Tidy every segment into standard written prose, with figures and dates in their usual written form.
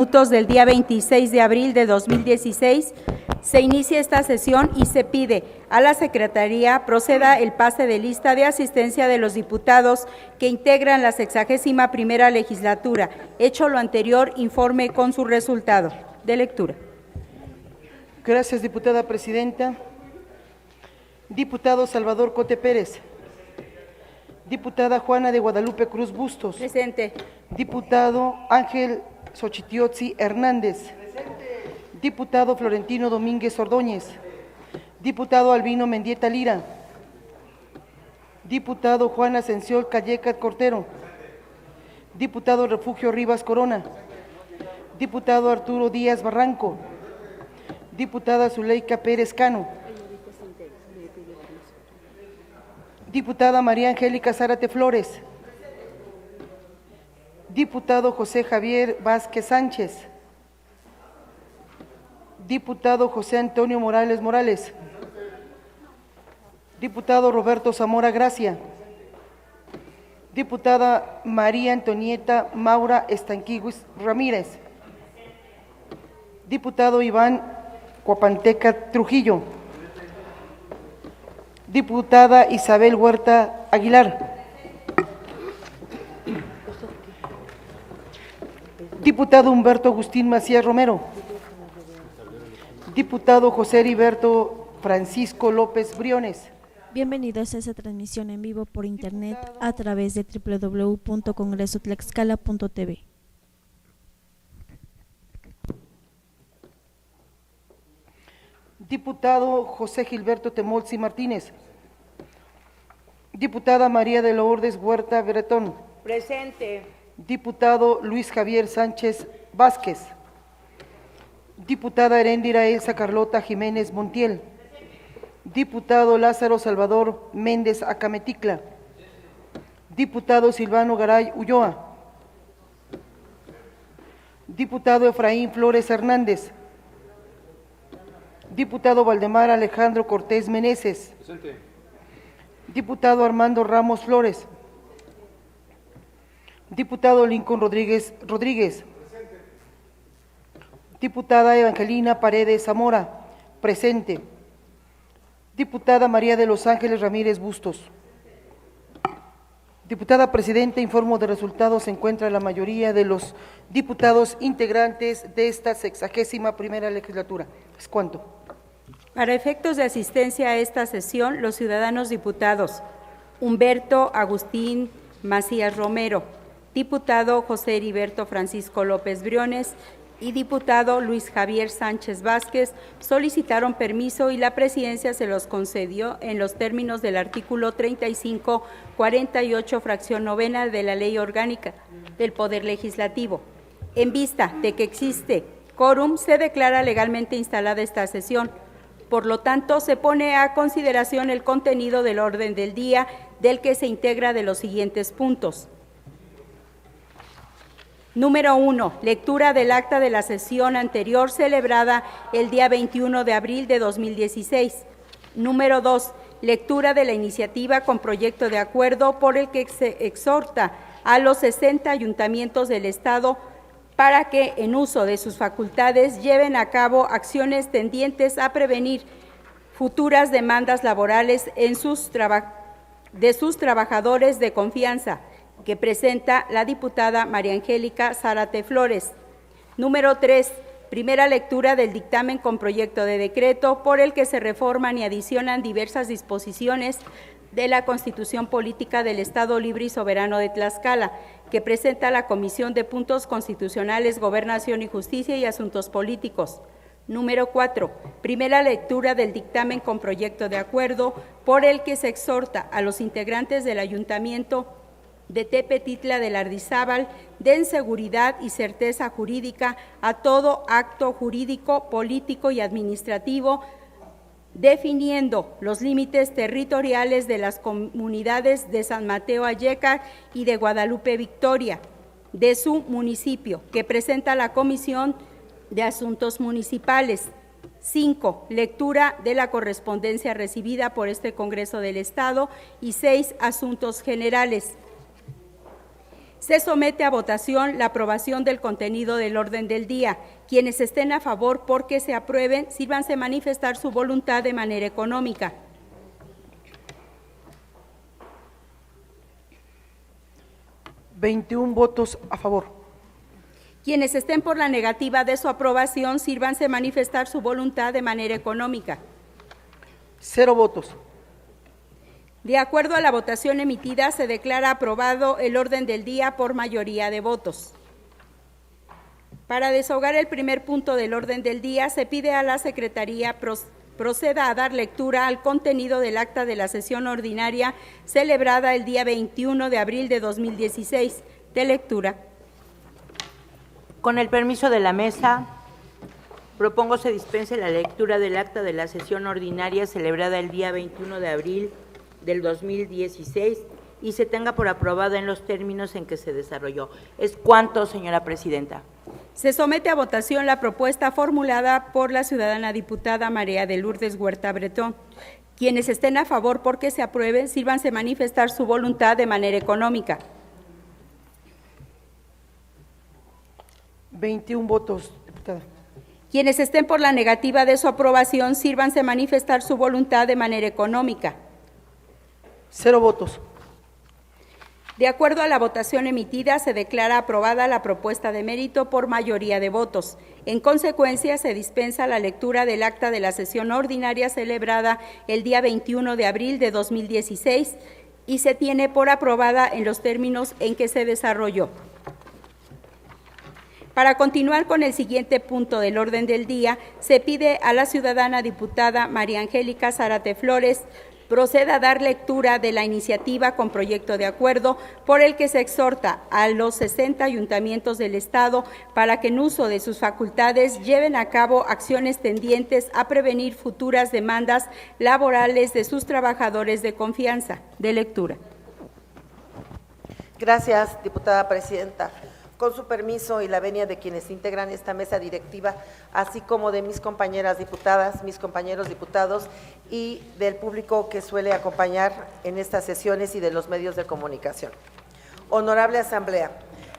Minutos del día 26 de abril de 2016, se inicia esta sesión y se pide a la Secretaría proceda el pase de lista de asistencia de los diputados que integran la 61ª legislatura. Hecho lo anterior, informe con su resultado. De lectura. Gracias, diputada presidenta. Diputado Salvador Cote Pérez. Diputada Juana de Guadalupe Cruz Bustos. Presente. Diputado Ángel Xochitiotzi Hernández. Presente. Diputado Florentino Domínguez Ordóñez. Diputado Albino Mendieta Lira. Diputado Juan Ascensión Callecat Cortero. Diputado Refugio Rivas Corona. Diputado Arturo Díaz Barranco. Diputada Zuleika Pérez Cano. Diputada María Angélica Zárate Flores. Diputado José Javier Vázquez Sánchez. Diputado José Antonio Morales Morales. Diputado Roberto Zamora Gracia. Diputada María Antonieta Maura Estanquiguis Ramírez. Diputado Iván Cuapanteca Trujillo. Diputada Isabel Huerta Aguilar. Diputado Humberto Agustín Macías Romero. Diputado José Heriberto Francisco López Briones. Bienvenidos a esta transmisión en vivo por internet a través de www.congresotlaxcala.tv. Diputado José Gilberto Temolsi Martínez. Diputada María de Lourdes Huerta Bretón. Presente. Diputado Luis Javier Sánchez Vázquez. Diputada Heréndira Elsa Carlota Jiménez Montiel. Diputado Lázaro Salvador Méndez Acameticla. Diputado Silvano Garay Ulloa. Diputado Efraín Flores Hernández. Diputado Valdemar Alejandro Cortés Meneses. Presente. Diputado Armando Ramos Flores. Diputado Lincoln Rodríguez Rodríguez. Presente. Diputada Evangelina Paredes Zamora. Presente. Diputada María de los Ángeles Ramírez Bustos. Diputada Presidenta, informo de resultados. Se encuentra la mayoría de los diputados integrantes de esta 61ª legislatura. ¿Es cuánto? Para efectos de asistencia a esta sesión, los ciudadanos diputados: Humberto Agustín Macías Romero, diputado José Heriberto Francisco López Briones y diputado Luis Javier Sánchez Vázquez solicitaron permiso y la presidencia se los concedió en los términos del artículo 3548, fracción novena de la Ley Orgánica del Poder Legislativo. En vista de que existe quórum, se declara legalmente instalada esta sesión. Por lo tanto, se pone a consideración el contenido del orden del día, del que se integra de los siguientes puntos. Número 1. Lectura del acta de la sesión anterior celebrada el día 21 de abril de 2016. Número 2. Lectura de la iniciativa con proyecto de acuerdo por el que se exhorta a los 60 ayuntamientos del Estado para que, en uso de sus facultades, lleven a cabo acciones tendientes a prevenir futuras demandas laborales de sus trabajadores de confianza, que presenta la diputada María Angélica Zárate Flores. Número 3. Primera lectura del dictamen con proyecto de decreto por el que se reforman y adicionan diversas disposiciones de la Constitución Política del Estado Libre y Soberano de Tlaxcala, que presenta la Comisión de Puntos Constitucionales, Gobernación y Justicia y Asuntos Políticos. Número 4. Primera lectura del dictamen con proyecto de acuerdo por el que se exhorta a los integrantes del Ayuntamiento de Tepetitla de Lardizábal den seguridad y certeza jurídica a todo acto jurídico, político y administrativo, definiendo los límites territoriales de las comunidades de San Mateo Alleca y de Guadalupe Victoria, de su municipio, que presenta la Comisión de Asuntos Municipales. 5. Lectura de la correspondencia recibida por este Congreso del Estado. Y 6. Asuntos generales. Se somete a votación la aprobación del contenido del orden del día. Quienes estén a favor porque se aprueben, sírvanse manifestar su voluntad de manera económica. ¿21 votos a favor? Quienes estén por la negativa de su aprobación, sírvanse manifestar su voluntad de manera económica. 0 votos. De acuerdo a la votación emitida, se declara aprobado el orden del día por mayoría de votos. Para desahogar el primer punto del orden del día, se pide a la Secretaría proceda a dar lectura al contenido del acta de la sesión ordinaria celebrada el día 21 de abril de 2016. De lectura. Con el permiso de la mesa, propongo se dispense la lectura del acta de la sesión ordinaria celebrada el día 21 de abril del 2016 y se tenga por aprobada en los términos en que se desarrolló. ¿Es cuánto, señora presidenta? Se somete a votación la propuesta formulada por la ciudadana diputada María de Lourdes Huerta Bretón. Quienes estén a favor porque se apruebe, sírvanse manifestar su voluntad de manera económica. 21 votos, diputada. Quienes estén por la negativa de su aprobación, sírvanse manifestar su voluntad de manera económica. 0 votos. De acuerdo a la votación emitida, se declara aprobada la propuesta de mérito por mayoría de votos. En consecuencia, se dispensa la lectura del acta de la sesión ordinaria celebrada el día 21 de abril de 2016 y se tiene por aprobada en los términos en que se desarrolló. Para continuar con el siguiente punto del orden del día, se pide a la ciudadana diputada María Angélica Zárate Flores proceda a dar lectura de la iniciativa con proyecto de acuerdo por el que se exhorta a los 60 ayuntamientos del Estado para que en uso de sus facultades lleven a cabo acciones tendientes a prevenir futuras demandas laborales de sus trabajadores de confianza. De lectura. Gracias, diputada presidenta. Con su permiso y la venia de quienes integran esta mesa directiva, así como de mis compañeras diputadas, mis compañeros diputados y del público que suele acompañar en estas sesiones y de los medios de comunicación. Honorable Asamblea,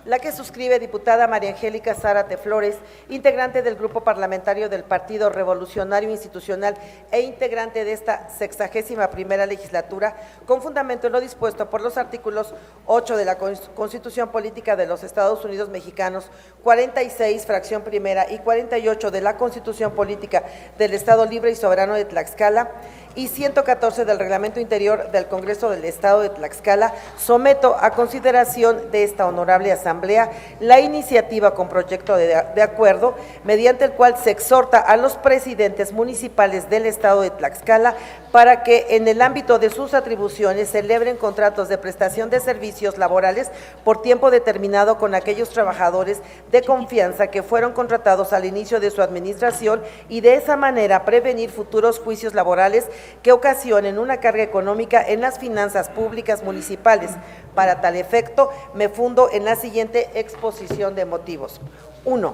la que suscribe diputada María Angélica Zárate Flores, integrante del Grupo Parlamentario del Partido Revolucionario Institucional e integrante de esta 61ª legislatura, con fundamento en lo dispuesto por los artículos 8 de la Constitución Política de los Estados Unidos Mexicanos, 46, fracción primera, y 48 de la Constitución Política del Estado Libre y Soberano de Tlaxcala, y 114 del Reglamento Interior del Congreso del Estado de Tlaxcala, someto a consideración de esta honorable Asamblea la iniciativa con proyecto de acuerdo mediante el cual se exhorta a los presidentes municipales del Estado de Tlaxcala para que en el ámbito de sus atribuciones celebren contratos de prestación de servicios laborales por tiempo determinado con aquellos trabajadores de confianza que fueron contratados al inicio de su administración y de esa manera prevenir futuros juicios laborales que ocasionen una carga económica en las finanzas públicas municipales. Para tal efecto, me fundo en la siguiente exposición de motivos. 1.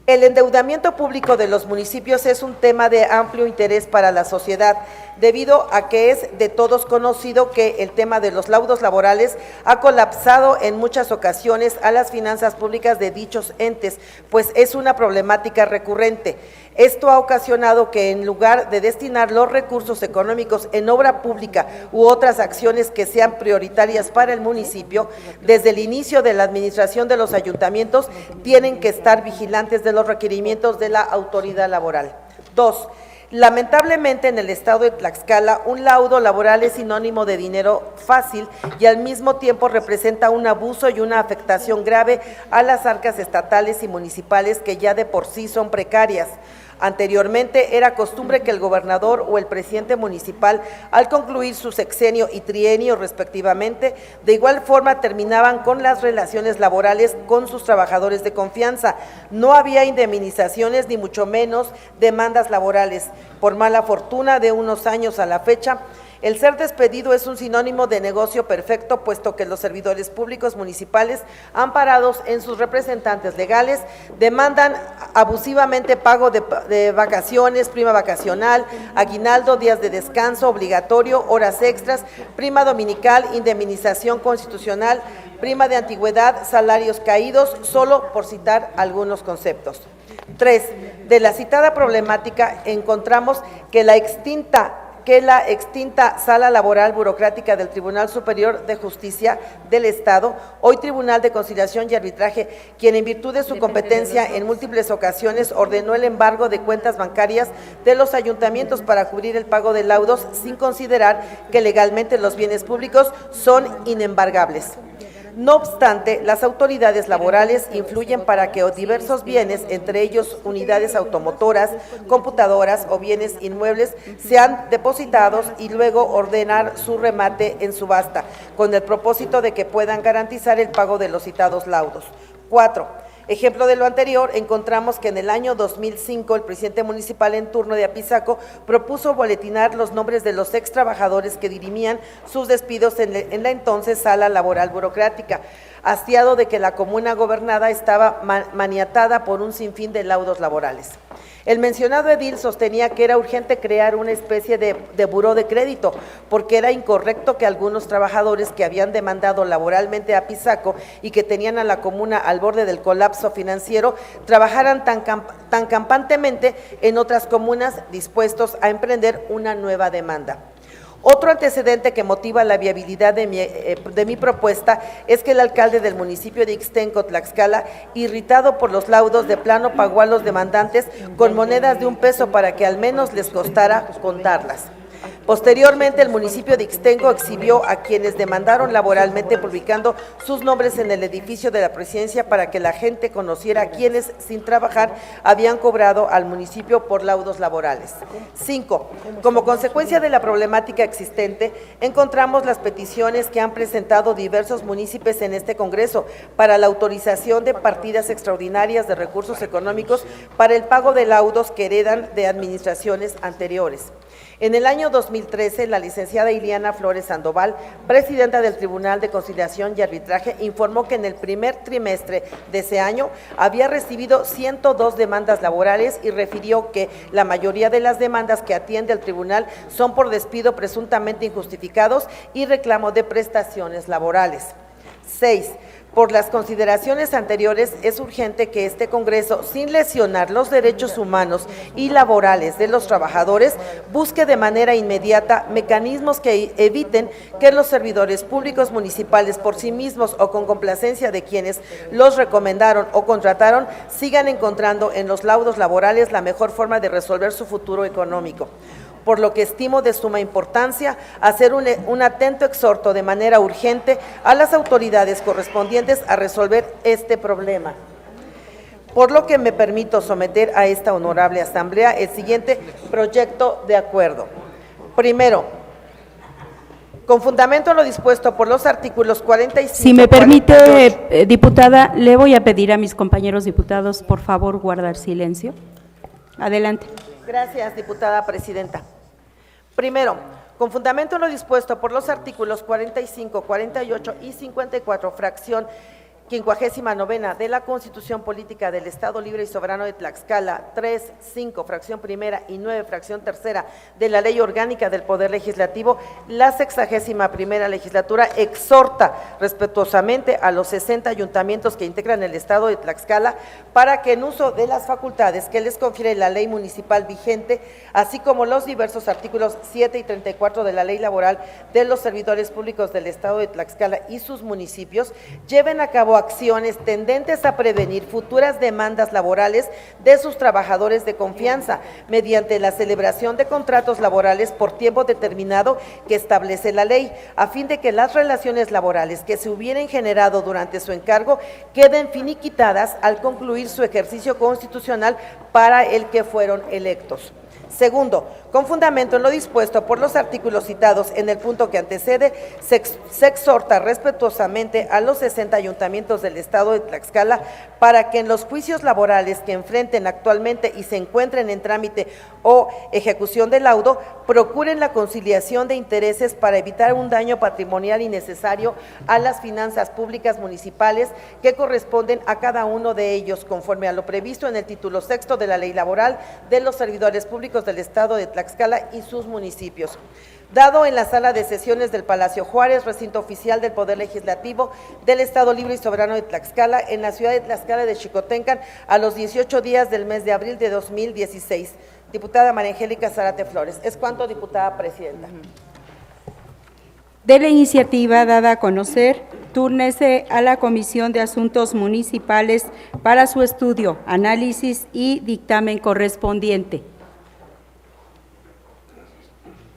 El endeudamiento público de los municipios es un tema de amplio interés para la sociedad, debido a que es de todos conocido que el tema de los laudos laborales ha colapsado en muchas ocasiones a las finanzas públicas de dichos entes, pues es una problemática recurrente. Esto ha ocasionado que en lugar de destinar los recursos económicos en obra pública u otras acciones que sean prioritarias para el municipio, desde el inicio de la administración de los ayuntamientos tienen que estar vigilantes de los requerimientos de la autoridad laboral. 2. Lamentablemente en el estado de Tlaxcala, un laudo laboral es sinónimo de dinero fácil y al mismo tiempo representa un abuso y una afectación grave a las arcas estatales y municipales que ya de por sí son precarias. Anteriormente era costumbre que el gobernador o el presidente municipal, al concluir su sexenio y trienio respectivamente, de igual forma terminaban con las relaciones laborales con sus trabajadores de confianza. No había indemnizaciones ni mucho menos demandas laborales. Por mala fortuna, de unos años a la fecha, El ser despedido es un sinónimo de negocio perfecto, puesto que los servidores públicos municipales, amparados en sus representantes legales, demandan abusivamente pago de vacaciones, prima vacacional, aguinaldo, días de descanso obligatorio, horas extras, prima dominical, indemnización constitucional, prima de antigüedad, salarios caídos, solo por citar algunos conceptos. 3. De la citada problemática encontramos que la extinta Sala Laboral Burocrática del Tribunal Superior de Justicia del Estado, hoy Tribunal de Conciliación y Arbitraje, quien en virtud de su competencia en múltiples ocasiones ordenó el embargo de cuentas bancarias de los ayuntamientos para cubrir el pago de laudos, sin considerar que legalmente los bienes públicos son inembargables. No obstante, las autoridades laborales influyen para que diversos bienes, entre ellos unidades automotoras, computadoras o bienes inmuebles, sean depositados y luego ordenar su remate en subasta, con el propósito de que puedan garantizar el pago de los citados laudos. 4. Ejemplo de lo anterior, encontramos que en el año 2005 el presidente municipal en turno de Apizaco propuso boletinar los nombres de los ex trabajadores que dirimían sus despidos en la entonces Sala Laboral Burocrática, hastiado de que la comuna gobernada estaba maniatada por un sinfín de laudos laborales. El mencionado edil sostenía que era urgente crear una especie de buró de crédito, porque era incorrecto que algunos trabajadores que habían demandado laboralmente a Apizaco y que tenían a la comuna al borde del colapso financiero, trabajaran tan campantemente en otras comunas dispuestos a emprender una nueva demanda. Otro antecedente que motiva la viabilidad de mi propuesta es que el alcalde del municipio de Ixtenco, Tlaxcala, irritado por los laudos, de plano pagó a los demandantes con monedas de $1 para que al menos les costara contarlas. Posteriormente, el municipio de Ixtenco exhibió a quienes demandaron laboralmente, publicando sus nombres en el edificio de la presidencia para que la gente conociera a quienes sin trabajar habían cobrado al municipio por laudos laborales. 5. Como consecuencia de la problemática existente, encontramos las peticiones que han presentado diversos municipios en este Congreso para la autorización de partidas extraordinarias de recursos económicos para el pago de laudos que heredan de administraciones anteriores. En el año 2013, la licenciada Iliana Flores Sandoval, presidenta del Tribunal de Conciliación y Arbitraje, informó que en el primer trimestre de ese año había recibido 102 demandas laborales y refirió que la mayoría de las demandas que atiende el tribunal son por despido presuntamente injustificados y reclamo de prestaciones laborales. 6. Por las consideraciones anteriores, es urgente que este Congreso, sin lesionar los derechos humanos y laborales de los trabajadores, busque de manera inmediata mecanismos que eviten que los servidores públicos municipales, por sí mismos o con complacencia de quienes los recomendaron o contrataron, sigan encontrando en los laudos laborales la mejor forma de resolver su futuro económico. Por lo que estimo de suma importancia hacer un atento exhorto de manera urgente a las autoridades correspondientes a resolver este problema. Por lo que me permito someter a esta honorable asamblea el siguiente proyecto de acuerdo. Primero, con fundamento en lo dispuesto por los artículos 45… Si me permite, 48, diputada, le voy a pedir a mis compañeros diputados, por favor, guardar silencio. Adelante. Gracias, diputada presidenta. Primero, con fundamento en lo dispuesto por los artículos 45, 48 y 54, fracción 59ª de la Constitución Política del Estado Libre y Soberano de Tlaxcala, 3, 5, fracción primera y 9, fracción tercera de la Ley Orgánica del Poder Legislativo, la 61ª legislatura exhorta respetuosamente a los 60 ayuntamientos que integran el Estado de Tlaxcala para que en uso de las facultades que les confiere la ley municipal vigente, así como los diversos artículos 7 y 34 de la Ley Laboral de los servidores públicos del Estado de Tlaxcala y sus municipios, lleven a cabo acciones tendentes a prevenir futuras demandas laborales de sus trabajadores de confianza mediante la celebración de contratos laborales por tiempo determinado que establece la ley, a fin de que las relaciones laborales que se hubieran generado durante su encargo queden finiquitadas al concluir su ejercicio constitucional para el que fueron electos. Segundo, con fundamento en lo dispuesto por los artículos citados en el punto que antecede, se exhorta respetuosamente a los 60 ayuntamientos del Estado de Tlaxcala para que en los juicios laborales que enfrenten actualmente y se encuentren en trámite o ejecución de laudo, procuren la conciliación de intereses para evitar un daño patrimonial innecesario a las finanzas públicas municipales que corresponden a cada uno de ellos, conforme a lo previsto en el título sexto de la Ley Laboral de los Servidores Públicos del Estado de Tlaxcala y sus municipios. Dado en la sala de sesiones del Palacio Juárez, recinto oficial del Poder Legislativo del Estado Libre y Soberano de Tlaxcala, en la ciudad de Tlaxcala de Xicotencan, a los 18 días del mes de abril de 2016. Diputada María Angélica Zárate Flores. Es cuanto, diputada presidenta. De la iniciativa dada a conocer, túrnese a la Comisión de Asuntos Municipales para su estudio, análisis y dictamen correspondiente.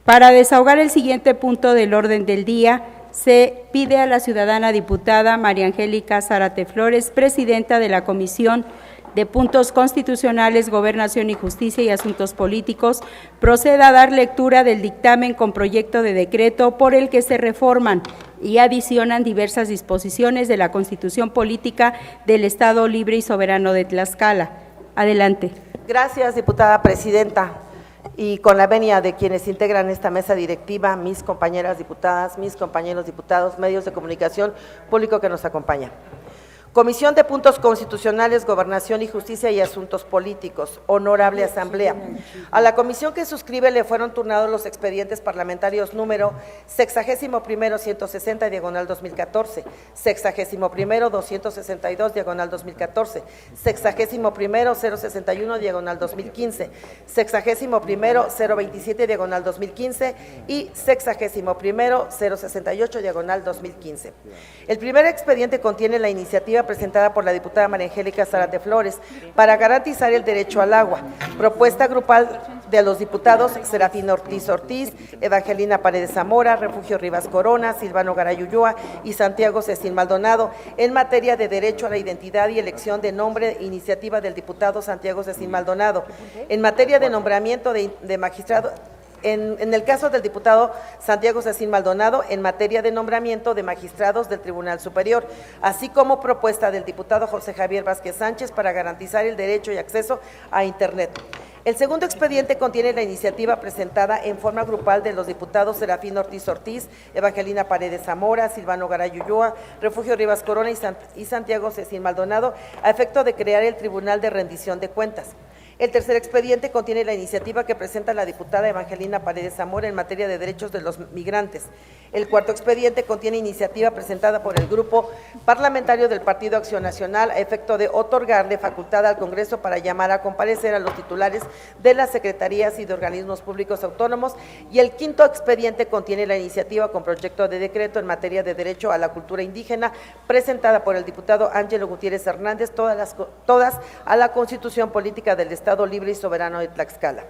Para desahogar el siguiente punto del orden del día, se pide a la ciudadana diputada María Angélica Zárate Flores, presidenta de la Comisión de Puntos Constitucionales, Gobernación y Justicia y Asuntos Políticos, proceda a dar lectura del dictamen con proyecto de decreto por el que se reforman y adicionan diversas disposiciones de la Constitución Política del Estado Libre y Soberano de Tlaxcala. Adelante. Gracias, diputada presidenta. Y con la venia de quienes integran esta mesa directiva, mis compañeras diputadas, mis compañeros diputados, medios de comunicación, público que nos acompaña. Comisión de Puntos Constitucionales, Gobernación y Justicia y Asuntos Políticos, Honorable Asamblea. A la comisión que suscribe le fueron turnados los expedientes parlamentarios número 61-160, diagonal 2014, 61-262, diagonal 2014, 61-061, diagonal 2015, 61-027, diagonal 2015 y 61-068, diagonal 2015. El primer expediente contiene la iniciativa presentada por la diputada María Angélica Zárate Flores para garantizar el derecho al agua, propuesta grupal de los diputados Serafín Ortiz Ortiz, Evangelina Paredes Zamora, Refugio Rivas Corona, Silvano Garay Ulloa y Santiago Cecín Maldonado, en materia de derecho a la identidad y elección de nombre, iniciativa del diputado Santiago Cecín Maldonado, en materia de nombramiento de magistrado. En el caso del diputado Santiago Cecín Maldonado, en materia de nombramiento de magistrados del Tribunal Superior, así como propuesta del diputado José Javier Vázquez Sánchez para garantizar el derecho y acceso a Internet. El segundo expediente contiene la iniciativa presentada en forma grupal de los diputados Serafín Ortiz Ortiz, Evangelina Paredes Zamora, Silvano Garay Ulloa, Refugio Rivas Corona y Santiago Cecín Maldonado, a efecto de crear el Tribunal de Rendición de Cuentas. El tercer expediente contiene la iniciativa que presenta la diputada Evangelina Paredes Zamora en materia de derechos de los migrantes. El cuarto expediente contiene iniciativa presentada por el Grupo Parlamentario del Partido Acción Nacional a efecto de otorgarle facultad al Congreso para llamar a comparecer a los titulares de las secretarías y de organismos públicos autónomos. Y el quinto expediente contiene la iniciativa con proyecto de decreto en materia de derecho a la cultura indígena presentada por el diputado Ángelo Gutiérrez Hernández, todas a la Constitución Política del Estado Libre y Soberano de Tlaxcala.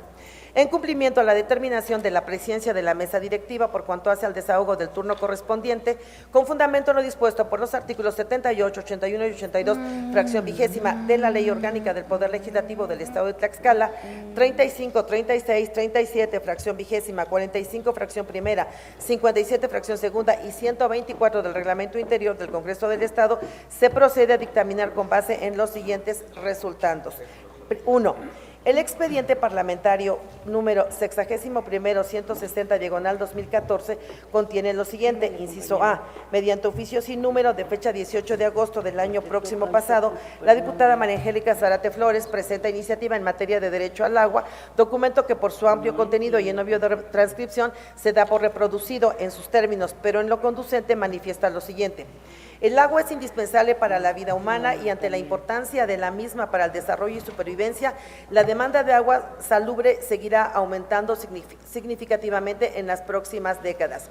En cumplimiento a la determinación de la presidencia de la mesa directiva por cuanto hace al desahogo del turno correspondiente, con fundamento en lo dispuesto por los artículos 78, 81 y 82, fracción 20ª de la Ley Orgánica del Poder Legislativo del Estado de Tlaxcala, 35, 36, 37, fracción 20ª, 45, fracción primera, 57, fracción segunda y 124 del Reglamento Interior del Congreso del Estado, se procede a dictaminar con base en los siguientes resultandos. 1. El expediente parlamentario número 61-160, diagonal 2014, contiene lo siguiente: inciso A, mediante oficio sin número de fecha 18 de agosto del año próximo pasado, la diputada María Angélica Zárate Flores presenta iniciativa en materia de derecho al agua, documento que por su amplio contenido y en obvio de transcripción se da por reproducido en sus términos, pero en lo conducente manifiesta lo siguiente. El agua es indispensable para la vida humana y ante la importancia de la misma para el desarrollo y supervivencia, la demanda de agua salubre seguirá aumentando significativamente en las próximas décadas.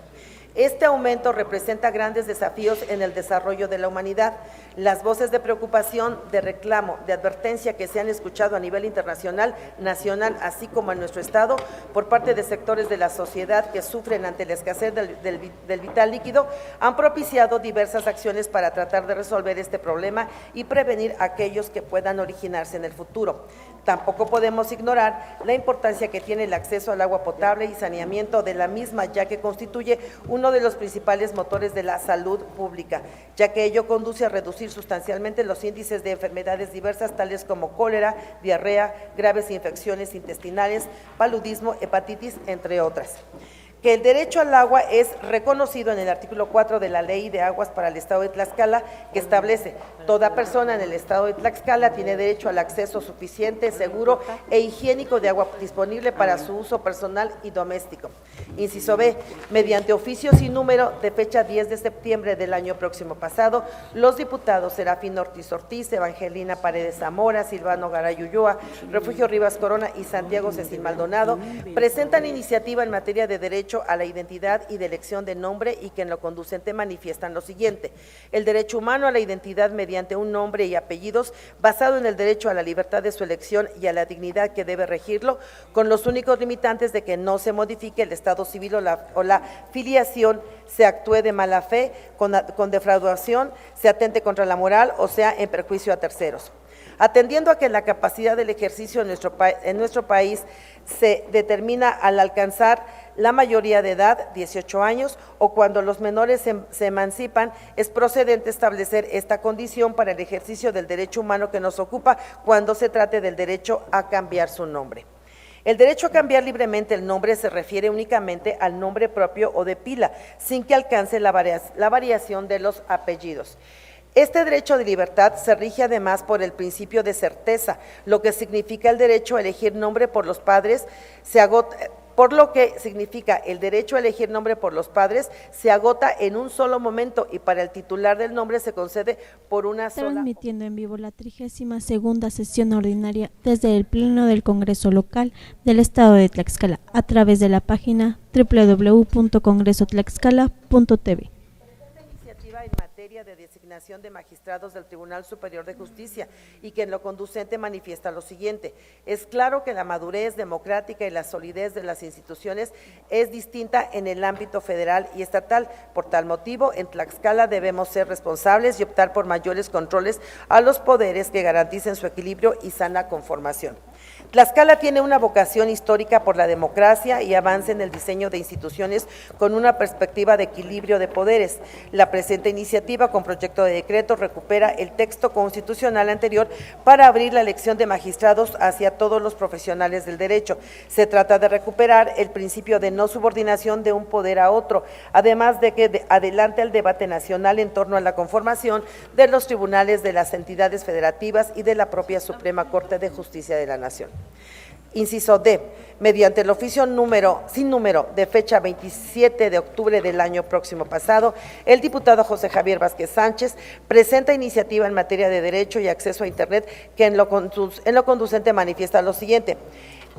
Este aumento representa grandes desafíos en el desarrollo de la humanidad. Las voces de preocupación, de reclamo, de advertencia que se han escuchado a nivel internacional, nacional, así como en nuestro Estado, por parte de sectores de la sociedad que sufren ante la escasez del vital líquido, han propiciado diversas acciones para tratar de resolver este problema y prevenir aquellos que puedan originarse en el futuro. Tampoco podemos ignorar la importancia que tiene el acceso al agua potable y saneamiento de la misma, ya que constituye uno de los principales motores de la salud pública, ya que ello conduce a reducir sustancialmente los índices de enfermedades diversas, tales como cólera, diarrea, graves infecciones intestinales, paludismo, hepatitis, entre otras. Que el derecho al agua es reconocido en el artículo 4 de la Ley de Aguas para el Estado de Tlaxcala, que establece: toda persona en el Estado de Tlaxcala tiene derecho al acceso suficiente, seguro e higiénico de agua disponible para su uso personal y doméstico. Inciso B, mediante oficio sin número de fecha 10 de septiembre del año próximo pasado, los diputados Serafín Ortiz Ortiz, Evangelina Paredes Zamora, Silvano Garay Ulloa, Refugio Rivas Corona y Santiago Cecil Maldonado presentan iniciativa en materia de derecho a la identidad y de elección de nombre, y que en lo conducente manifiestan lo siguiente: el derecho humano a la identidad mediante un nombre y apellidos basado en el derecho a la libertad de su elección y a la dignidad que debe regirlo, con los únicos limitantes de que no se modifique el estado civil o la filiación, se actúe de mala fe, con defraudación, se atente contra la moral o sea en perjuicio a terceros. Atendiendo a que la capacidad del ejercicio en nuestro país se determina al alcanzar la mayoría de edad, 18 años, o cuando los menores se emancipan, es procedente establecer esta condición para el ejercicio del derecho humano que nos ocupa cuando se trate del derecho a cambiar su nombre. El derecho a cambiar libremente el nombre se refiere únicamente al nombre propio o de pila, sin que alcance la variación de los apellidos. Este derecho de libertad se rige además por el principio de certeza, lo que significa el derecho a elegir nombre por los padres se agota en un solo momento, y para el titular del nombre se concede por una sola. Transmitiendo en vivo la 32ª sesión ordinaria desde el Pleno del Congreso Local del Estado de Tlaxcala a través de la página www.congresotlaxcala.tv. En materia de designación de magistrados del Tribunal Superior de Justicia, y que en lo conducente manifiesta lo siguiente: es claro que la madurez democrática y la solidez de las instituciones es distinta en el ámbito federal y estatal. Por tal motivo, en Tlaxcala debemos ser responsables y optar por mayores controles a los poderes que garanticen su equilibrio y sana conformación. Tlaxcala tiene una vocación histórica por la democracia y avance en el diseño de instituciones con una perspectiva de equilibrio de poderes. La presente iniciativa, con proyecto de decreto, recupera el texto constitucional anterior para abrir la elección de magistrados hacia todos los profesionales del derecho. Se trata de recuperar el principio de no subordinación de un poder a otro, además de que adelante el debate nacional en torno a la conformación de los tribunales de las entidades federativas y de la propia Suprema Corte de Justicia de la Nación. Inciso D, mediante el oficio sin número de fecha 27 de octubre del año próximo pasado, el diputado José Javier Vázquez Sánchez presenta iniciativa en materia de derecho y acceso a Internet, que en lo conducente manifiesta lo siguiente: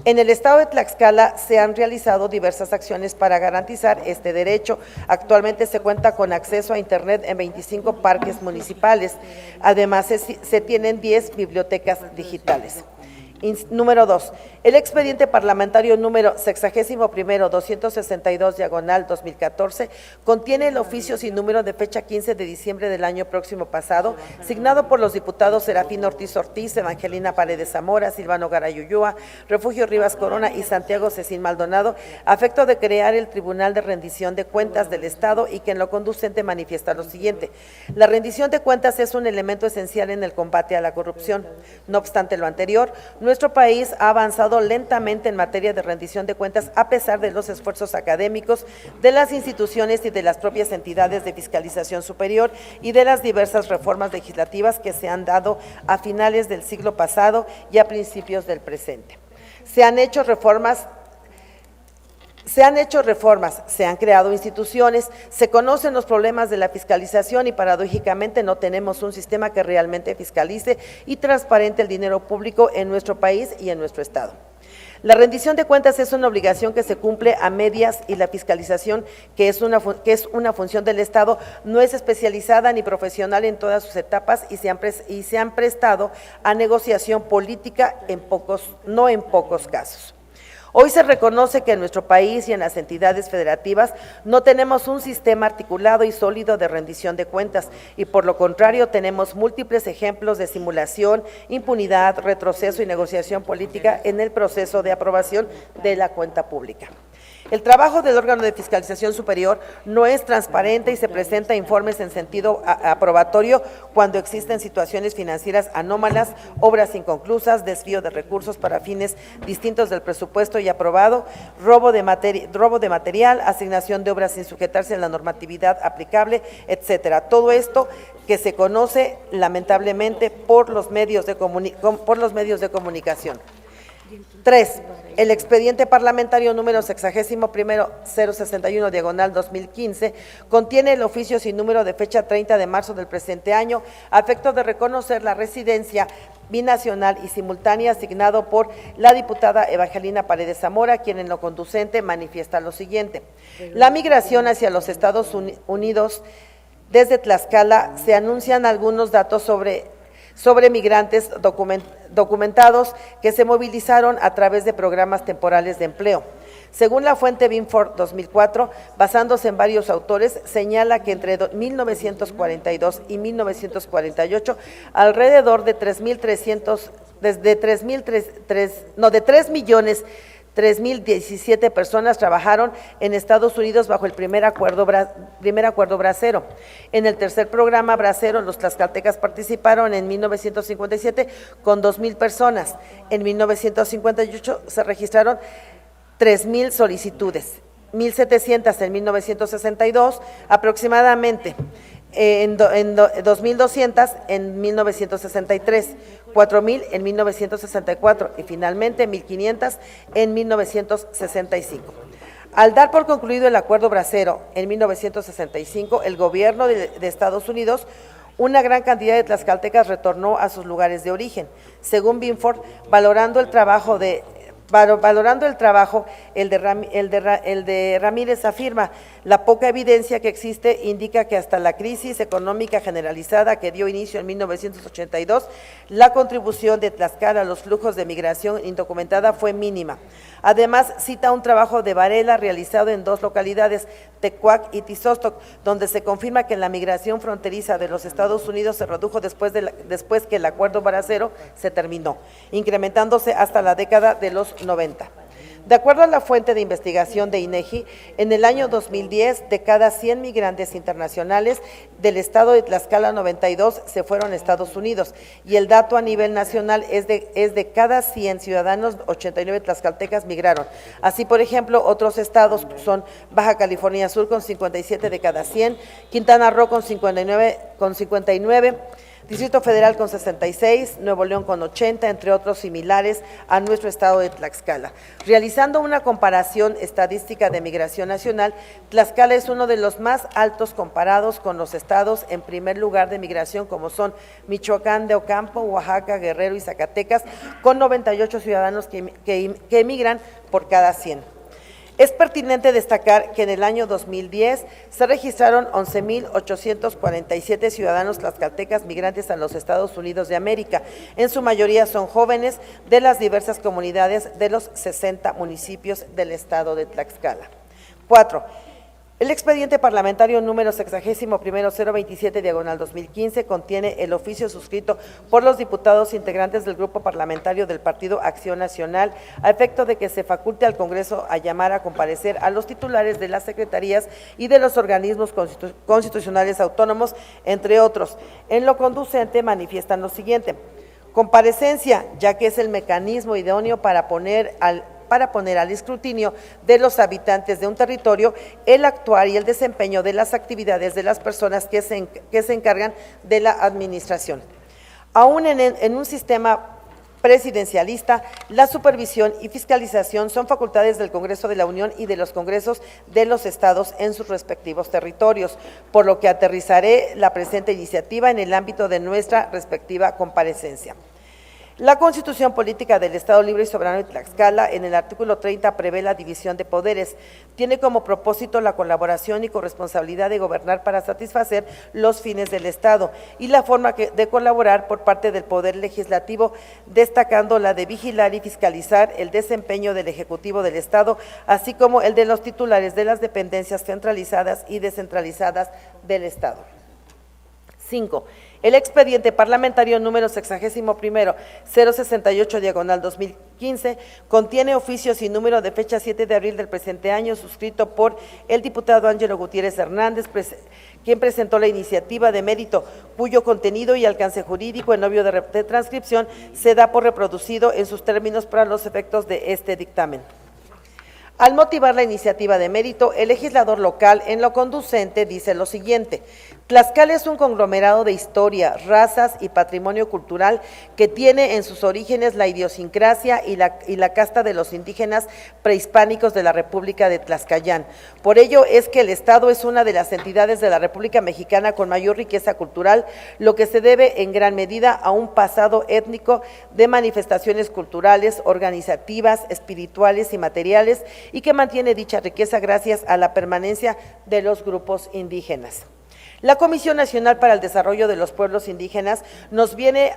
en el Estado de Tlaxcala se han realizado diversas acciones para garantizar este derecho. Actualmente se cuenta con acceso a Internet en 25 parques municipales. Además, se tienen 10 bibliotecas digitales. Número 2. El expediente parlamentario número 61-262/2014 contiene el oficio sin número de fecha 15 de diciembre del año próximo pasado, signado por los diputados Serafín Ortiz Ortiz, Evangelina Paredes Zamora, Silvano Garay Ulloa, Refugio Rivas Corona y Santiago Cecil Maldonado, a efecto de crear el Tribunal de Rendición de Cuentas del Estado, y que en lo conducente manifiesta lo siguiente: la rendición de cuentas es un elemento esencial en el combate a la corrupción. No obstante lo anterior, nuestro país ha avanzado lentamente en materia de rendición de cuentas, a pesar de los esfuerzos académicos de las instituciones y de las propias entidades de fiscalización superior y de las diversas reformas legislativas que se han dado a finales del siglo pasado y a principios del presente. Se han hecho reformas, se han creado instituciones, se conocen los problemas de la fiscalización y paradójicamente no tenemos un sistema que realmente fiscalice y transparente el dinero público en nuestro país y en nuestro Estado. La rendición de cuentas es una obligación que se cumple a medias y la fiscalización, que es una función del Estado, no es especializada ni profesional en todas sus etapas y se han prestado a negociación política no en pocos casos. Hoy se reconoce que en nuestro país y en las entidades federativas no tenemos un sistema articulado y sólido de rendición de cuentas y por lo contrario tenemos múltiples ejemplos de simulación, impunidad, retroceso y negociación política en el proceso de aprobación de la cuenta pública. El trabajo del órgano de fiscalización superior no es transparente y se presenta informes en sentido aprobatorio cuando existen situaciones financieras anómalas, obras inconclusas, desvío de recursos para fines distintos del presupuesto y aprobado, robo de material, asignación de obras sin sujetarse a la normatividad aplicable, etcétera. Todo esto que se conoce lamentablemente por los medios de comunicación. 3. El expediente parlamentario número 61-061/2015 contiene el oficio sin número de fecha 30 de marzo del presente año, a efecto de reconocer la residencia binacional y simultánea asignado por la diputada Evangelina Paredes Zamora, quien en lo conducente manifiesta lo siguiente. La migración hacia los Estados Unidos desde Tlaxcala se anuncian algunos datos sobre migrantes documentados que se movilizaron a través de programas temporales de empleo. Según la fuente Binford 2004, basándose en varios autores, señala que entre 1942 y 1948, alrededor de 3.017 personas trabajaron en Estados Unidos bajo el primer acuerdo bracero. En el tercer programa bracero, los tlaxcaltecas participaron en 1957 con 2.000 personas. En 1958 se registraron 3.000 solicitudes, 1.700 en 1962 aproximadamente. En 2.200 en 1963, 4.000 en 1964 y finalmente 1.500 en 1965. Al dar por concluido el acuerdo bracero en 1965, el gobierno de Estados Unidos, una gran cantidad de tlaxcaltecas retornó a sus lugares de origen. Según Binford, valorando el trabajo, el de Ramírez afirma: la poca evidencia que existe indica que hasta la crisis económica generalizada que dio inicio en 1982, la contribución de Tlaxcala a los flujos de migración indocumentada fue mínima. Además, cita un trabajo de Varela realizado en dos localidades, Tecuac y Tizóstoc, donde se confirma que la migración fronteriza de los Estados Unidos se redujo después que el acuerdo bracero se terminó, incrementándose hasta la década de los 90. De acuerdo a la fuente de investigación de INEGI, en el año 2010, de cada 100 migrantes internacionales del estado de Tlaxcala, 92 se fueron a Estados Unidos, y el dato a nivel nacional es de cada 100 ciudadanos, 89 tlaxcaltecas migraron. Así, por ejemplo, otros estados son Baja California Sur con 57 de cada 100, Quintana Roo con 59, Distrito Federal con 66, Nuevo León con 80, entre otros similares a nuestro estado de Tlaxcala. Realizando una comparación estadística de migración nacional, Tlaxcala es uno de los más altos comparados con los estados en primer lugar de migración, como son Michoacán de Ocampo, Oaxaca, Guerrero y Zacatecas, con 98 ciudadanos que emigran por cada 100. Es pertinente destacar que en el año 2010 se registraron 11.847 ciudadanos tlaxcaltecas migrantes a los Estados Unidos de América. En su mayoría son jóvenes de las diversas comunidades de los 60 municipios del estado de Tlaxcala. 4. El expediente parlamentario número 61-027/2015 contiene el oficio suscrito por los diputados integrantes del Grupo Parlamentario del Partido Acción Nacional a efecto de que se faculte al Congreso a llamar a comparecer a los titulares de las secretarías y de los organismos constitucionales autónomos, entre otros. En lo conducente manifiestan lo siguiente: comparecencia, ya que es el mecanismo idóneo para poner al escrutinio de los habitantes de un territorio el actuar y el desempeño de las actividades de las personas que se encargan de la administración. Aún en un sistema presidencialista, la supervisión y fiscalización son facultades del Congreso de la Unión y de los Congresos de los estados en sus respectivos territorios, por lo que aterrizaré la presente iniciativa en el ámbito de nuestra respectiva comparecencia. La Constitución Política del Estado Libre y Soberano de Tlaxcala, en el artículo 30, prevé la división de poderes. Tiene como propósito la colaboración y corresponsabilidad de gobernar para satisfacer los fines del Estado y la forma de colaborar por parte del Poder Legislativo, destacando la de vigilar y fiscalizar el desempeño del Ejecutivo del Estado, así como el de los titulares de las dependencias centralizadas y descentralizadas del Estado. 5. El expediente parlamentario número 61-068/2015 contiene oficios y número de fecha 7 de abril del presente año, suscrito por el diputado Ángelo Gutiérrez Hernández, quien presentó la iniciativa de mérito, cuyo contenido y alcance jurídico en obvio de transcripción se da por reproducido en sus términos para los efectos de este dictamen. Al motivar la iniciativa de mérito, el legislador local en lo conducente dice lo siguiente: Tlaxcala es un conglomerado de historia, razas y patrimonio cultural que tiene en sus orígenes la idiosincrasia y la casta de los indígenas prehispánicos de la República de Tlaxcayán. Por ello es que el Estado es una de las entidades de la República Mexicana con mayor riqueza cultural, lo que se debe en gran medida a un pasado étnico de manifestaciones culturales, organizativas, espirituales y materiales, y que mantiene dicha riqueza gracias a la permanencia de los grupos indígenas. La Comisión Nacional para el Desarrollo de los Pueblos Indígenas nos viene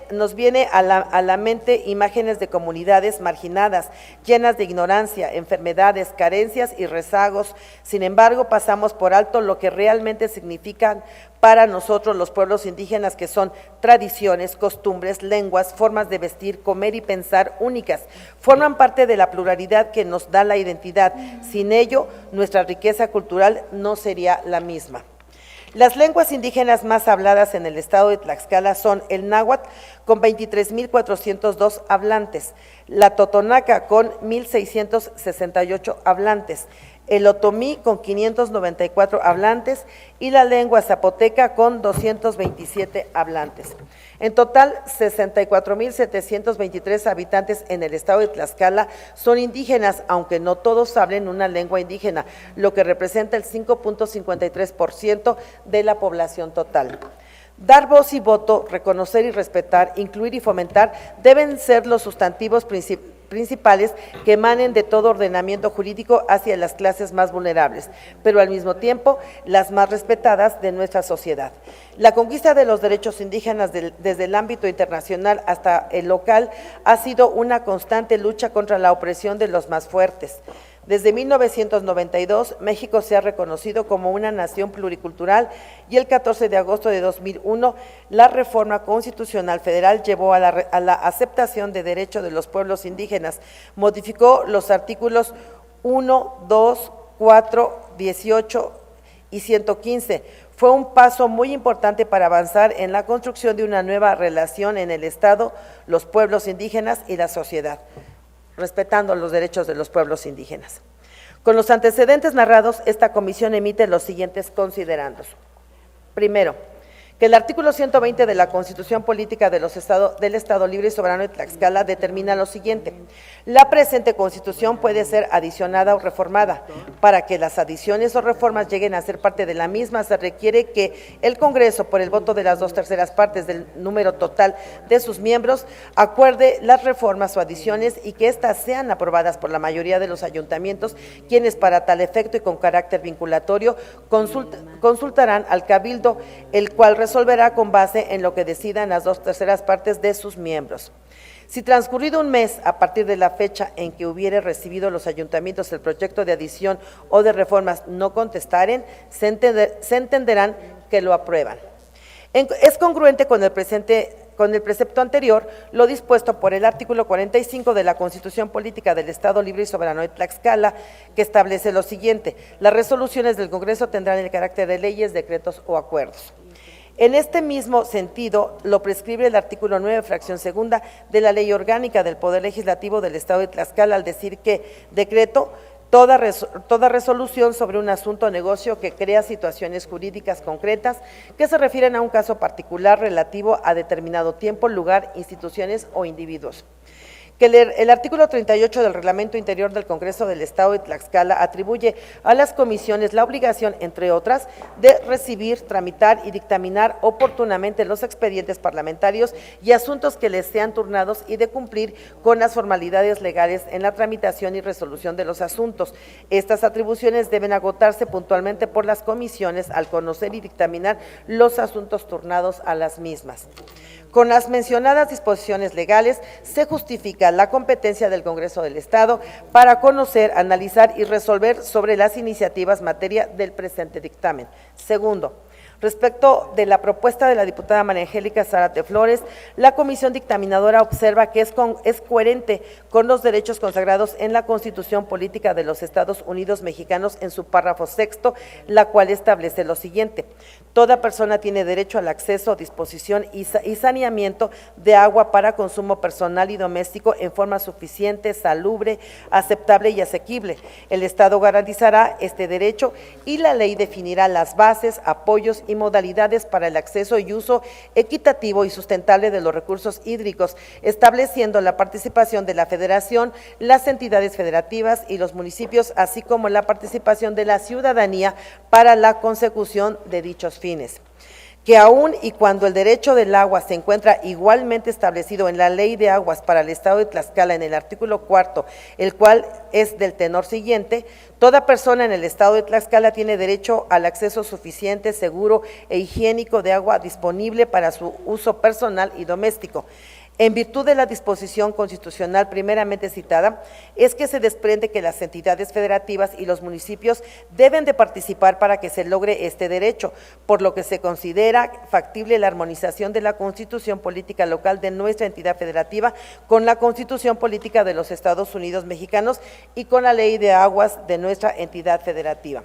a la mente imágenes de comunidades marginadas, llenas de ignorancia, enfermedades, carencias y rezagos. Sin embargo, pasamos por alto lo que realmente significan para nosotros los pueblos indígenas, que son tradiciones, costumbres, lenguas, formas de vestir, comer y pensar únicas. Forman parte de la pluralidad que nos da la identidad. Sin ello, nuestra riqueza cultural no sería la misma. Las lenguas indígenas más habladas en el estado de Tlaxcala son el náhuatl, con 23,402 hablantes, la totonaca, con 1,668 hablantes, el otomí, con 594 hablantes, y la lengua zapoteca, con 227 hablantes. En total, 64,723 habitantes en el estado de Tlaxcala son indígenas, aunque no todos hablen una lengua indígena, lo que representa el 5,53% de la población total. Dar voz y voto, reconocer y respetar, incluir y fomentar deben ser los sustantivos principales que emanen de todo ordenamiento jurídico hacia las clases más vulnerables, pero al mismo tiempo las más respetadas de nuestra sociedad. La conquista de los derechos indígenas desde el ámbito internacional hasta el local ha sido una constante lucha contra la opresión de los más fuertes. Desde 1992, México se ha reconocido como una nación pluricultural y el 14 de agosto de 2001, la reforma constitucional federal llevó a la aceptación de derechos de los pueblos indígenas. Modificó los artículos 1, 2, 4, 18 y 115. Fue un paso muy importante para avanzar en la construcción de una nueva relación en el Estado, los pueblos indígenas y la sociedad, respetando los derechos de los pueblos indígenas. Con los antecedentes narrados, esta comisión emite los siguientes considerandos. Primero, que el artículo 120 de la Constitución Política del Estado Libre y Soberano de Tlaxcala determina lo siguiente: la presente Constitución puede ser adicionada o reformada. Para que las adiciones o reformas lleguen a ser parte de la misma, se requiere que el Congreso, por el voto de las 2/3 partes del número total de sus miembros, acuerde las reformas o adiciones y que éstas sean aprobadas por la mayoría de los ayuntamientos, quienes para tal efecto y con carácter vinculatorio consultarán al Cabildo, el cual resolverá con base en lo que decidan las 2/3 partes de sus miembros. Si transcurrido un mes a partir de la fecha en que hubiere recibido los ayuntamientos el proyecto de adición o de reformas no contestaren, se entenderán que lo aprueban. Es congruente con el precepto anterior lo dispuesto por el artículo 45 de la Constitución Política del Estado Libre y Soberano de Tlaxcala, que establece lo siguiente: las resoluciones del Congreso tendrán el carácter de leyes, decretos o acuerdos. En este mismo sentido, lo prescribe el artículo 9, fracción segunda, de la Ley Orgánica del Poder Legislativo del Estado de Tlaxcala, al decir que decreto toda resolución sobre un asunto o negocio que crea situaciones jurídicas concretas que se refieren a un caso particular relativo a determinado tiempo, lugar, instituciones o individuos. que el artículo 38 del Reglamento Interior del Congreso del Estado de Tlaxcala atribuye a las comisiones la obligación, entre otras, de recibir, tramitar y dictaminar oportunamente los expedientes parlamentarios y asuntos que les sean turnados y de cumplir con las formalidades legales en la tramitación y resolución de los asuntos. Estas atribuciones deben agotarse puntualmente por las comisiones al conocer y dictaminar los asuntos turnados a las mismas. Con las mencionadas disposiciones legales se justifica la competencia del Congreso del Estado para conocer, analizar y resolver sobre las iniciativas materia del presente dictamen. Segundo, respecto de la propuesta de la diputada María Angélica Zárate Flores, la comisión dictaminadora observa que es coherente con los derechos consagrados en la Constitución Política de los Estados Unidos Mexicanos en su párrafo sexto, la cual establece lo siguiente: toda persona tiene derecho al acceso, disposición y saneamiento de agua para consumo personal y doméstico en forma suficiente, salubre, aceptable y asequible. El Estado garantizará este derecho y la ley definirá las bases, apoyos y modalidades para el acceso y uso equitativo y sustentable de los recursos hídricos, estableciendo la participación de la Federación, las entidades federativas y los municipios, así como la participación de la ciudadanía para la consecución de dichos fines. Que aun y cuando el derecho del agua se encuentra igualmente establecido en la Ley de Aguas para el Estado de Tlaxcala en el artículo 4, el cual es del tenor siguiente: toda persona en el Estado de Tlaxcala tiene derecho al acceso suficiente, seguro e higiénico de agua disponible para su uso personal y doméstico. En virtud de la disposición constitucional primeramente citada, es que se desprende que las entidades federativas y los municipios deben de participar para que se logre este derecho, por lo que se considera factible la armonización de la Constitución Política Local de nuestra entidad federativa con la Constitución Política de los Estados Unidos Mexicanos y con la Ley de Aguas de nuestra entidad federativa.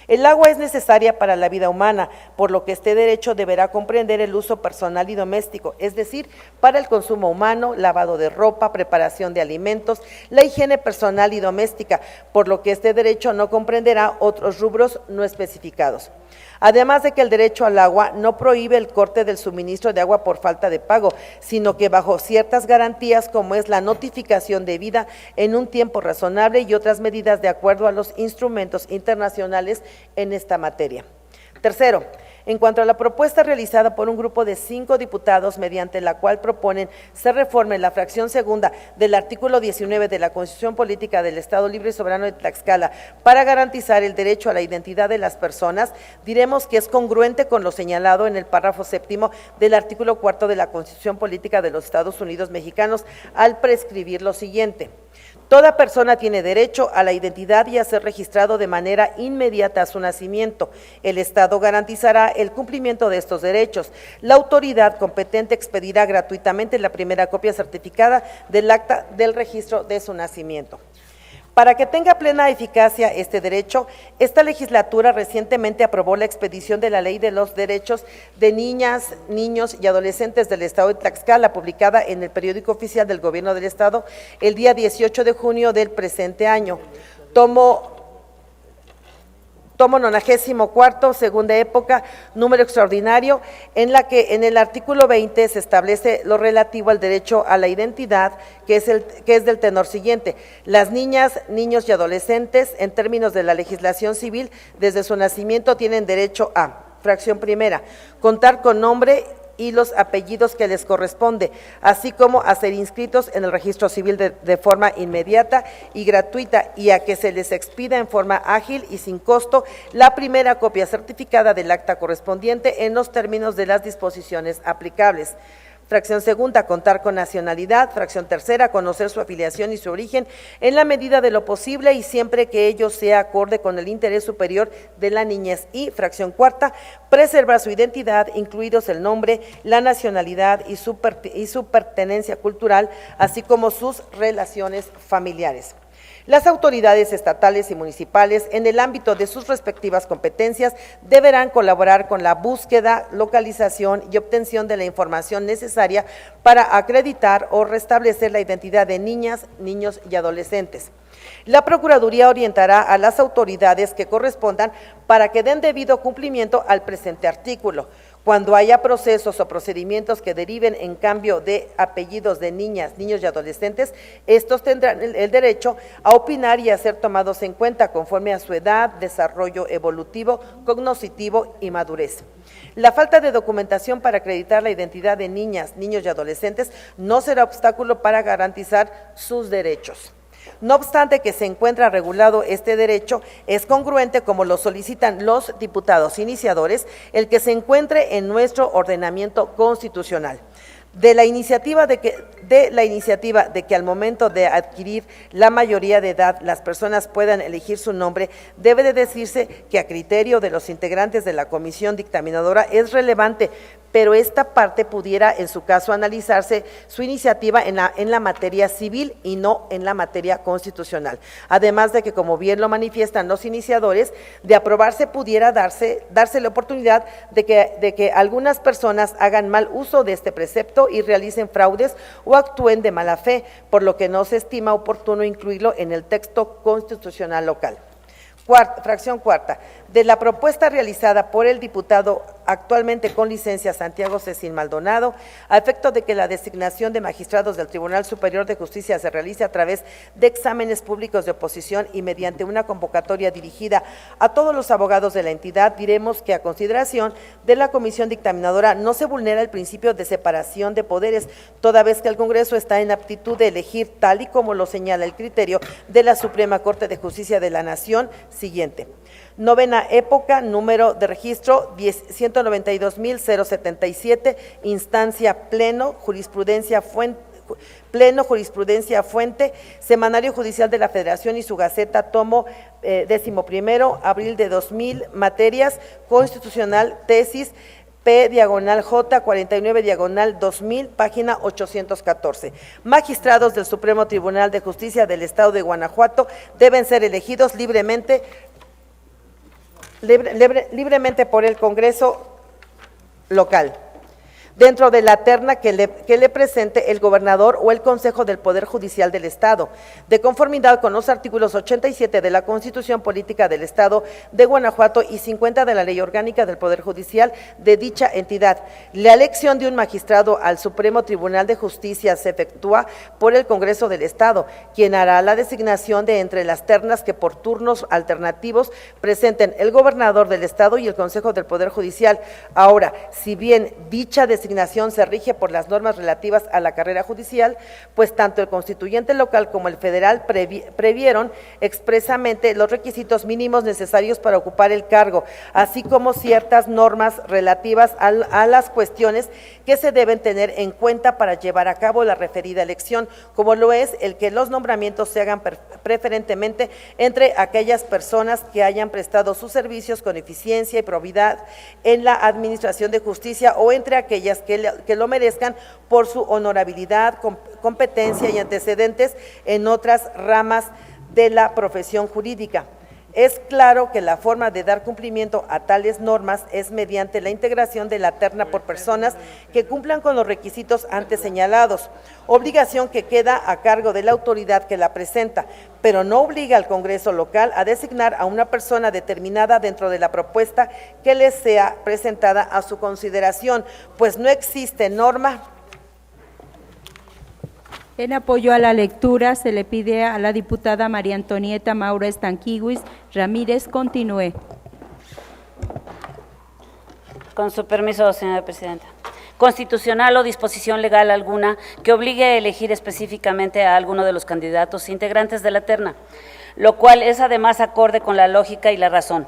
El agua es necesaria para la vida humana, por lo que este derecho deberá comprender el uso personal y doméstico, es decir, para el consumo humano, lavado de ropa, preparación de alimentos, la higiene personal y doméstica, por lo que este derecho no comprenderá otros rubros no especificados. Además de que el derecho al agua no prohíbe el corte del suministro de agua por falta de pago, sino que bajo ciertas garantías como es la notificación debida en un tiempo razonable y otras medidas de acuerdo a los instrumentos internacionales en esta materia. Tercero, en cuanto a la propuesta realizada por un grupo de 5 diputados, mediante la cual proponen se reforme la fracción segunda del artículo 19 de la Constitución Política del Estado Libre y Soberano de Tlaxcala para garantizar el derecho a la identidad de las personas, diremos que es congruente con lo señalado en el párrafo séptimo del artículo 4 de la Constitución Política de los Estados Unidos Mexicanos al prescribir lo siguiente: toda persona tiene derecho a la identidad y a ser registrado de manera inmediata a su nacimiento. El Estado garantizará el cumplimiento de estos derechos. La autoridad competente expedirá gratuitamente la primera copia certificada del acta del registro de su nacimiento. Para que tenga plena eficacia este derecho, esta legislatura recientemente aprobó la expedición de la Ley de los Derechos de Niñas, Niños y Adolescentes del Estado de Tlaxcala, publicada en el Periódico Oficial del Gobierno del Estado el día 18 de junio del presente año. Tomo 94, segunda época, número extraordinario, en la que en el artículo 20 se establece lo relativo al derecho a la identidad, que es del tenor siguiente: las niñas, niños y adolescentes, en términos de la legislación civil, desde su nacimiento tienen derecho a, fracción primera, contar con nombre y los apellidos que les corresponde, así como a ser inscritos en el registro civil de forma inmediata y gratuita, y a que se les expida en forma ágil y sin costo la primera copia certificada del acta correspondiente en los términos de las disposiciones aplicables. Fracción segunda, contar con nacionalidad. Fracción tercera, conocer su afiliación y su origen en la medida de lo posible y siempre que ello sea acorde con el interés superior de la niñez. Y fracción cuarta, preservar su identidad, incluidos el nombre, la nacionalidad y su pertenencia cultural, así como sus relaciones familiares. Las autoridades estatales y municipales, en el ámbito de sus respectivas competencias, deberán colaborar con la búsqueda, localización y obtención de la información necesaria para acreditar o restablecer la identidad de niñas, niños y adolescentes. La Procuraduría orientará a las autoridades que correspondan para que den debido cumplimiento al presente artículo. Cuando haya procesos o procedimientos que deriven en cambio de apellidos de niñas, niños y adolescentes, estos tendrán el derecho a opinar y a ser tomados en cuenta conforme a su edad, desarrollo evolutivo, cognoscitivo y madurez. La falta de documentación para acreditar la identidad de niñas, niños y adolescentes no será obstáculo para garantizar sus derechos. No obstante que se encuentra regulado este derecho, es congruente, como lo solicitan los diputados iniciadores, el que se encuentre en nuestro ordenamiento constitucional. De la iniciativa de que al momento de adquirir la mayoría de edad las personas puedan elegir su nombre, debe de decirse que a criterio de los integrantes de la comisión dictaminadora es relevante, pero esta parte pudiera en su caso analizarse su iniciativa en la materia civil y no en la materia constitucional. Además de que, como bien lo manifiestan los iniciadores, de aprobarse pudiera darse la oportunidad de que algunas personas hagan mal uso de este precepto y realicen fraudes o actúen de mala fe, por lo que no se estima oportuno incluirlo en el texto constitucional local. Fracción cuarta. De la propuesta realizada por el diputado actualmente con licencia Santiago Cecín Maldonado, a efecto de que la designación de magistrados del Tribunal Superior de Justicia se realice a través de exámenes públicos de oposición y mediante una convocatoria dirigida a todos los abogados de la entidad, diremos que a consideración de la comisión dictaminadora no se vulnera el principio de separación de poderes, toda vez que el Congreso está en aptitud de elegir, tal y como lo señala el criterio de la Suprema Corte de Justicia de la Nación siguiente. Novena época, número de registro 192.077, instancia pleno, jurisprudencia fuente, Semanario Judicial de la Federación y su Gaceta, tomo 11, abril de 2000, materias, constitucional, tesis, P/J 49/2000, página 814. Magistrados del Supremo Tribunal de Justicia del Estado de Guanajuato deben ser elegidos libremente por el Congreso local, dentro de la terna que le presente el gobernador o el Consejo del Poder Judicial del Estado, de conformidad con los artículos 87 de la Constitución Política del Estado de Guanajuato y 50 de la Ley Orgánica del Poder Judicial de dicha entidad. La elección de un magistrado al Supremo Tribunal de Justicia se efectúa por el Congreso del Estado, quien hará la designación de entre las ternas que por turnos alternativos presenten el gobernador del Estado y el Consejo del Poder Judicial. Ahora, si bien dicha designación se rige por las normas relativas a la carrera judicial, pues tanto el constituyente local como el federal previeron expresamente los requisitos mínimos necesarios para ocupar el cargo, así como ciertas normas relativas a las cuestiones que se deben tener en cuenta para llevar a cabo la referida elección, como lo es el que los nombramientos se hagan preferentemente entre aquellas personas que hayan prestado sus servicios con eficiencia y probidad en la administración de justicia o entre aquellas que lo merezcan por su honorabilidad, competencia y antecedentes en otras ramas de la profesión jurídica. Es claro que la forma de dar cumplimiento a tales normas es mediante la integración de la terna por personas que cumplan con los requisitos antes señalados, obligación que queda a cargo de la autoridad que la presenta, pero no obliga al Congreso local a designar a una persona determinada dentro de la propuesta que les sea presentada a su consideración, pues no existe norma. En apoyo a la lectura, se le pide a la diputada María Antonieta Maura Estanquiguis Ramírez continúe. Con su permiso, señora presidenta. Constitucional o disposición legal alguna que obligue a elegir específicamente a alguno de los candidatos integrantes de la terna, lo cual es además acorde con la lógica y la razón,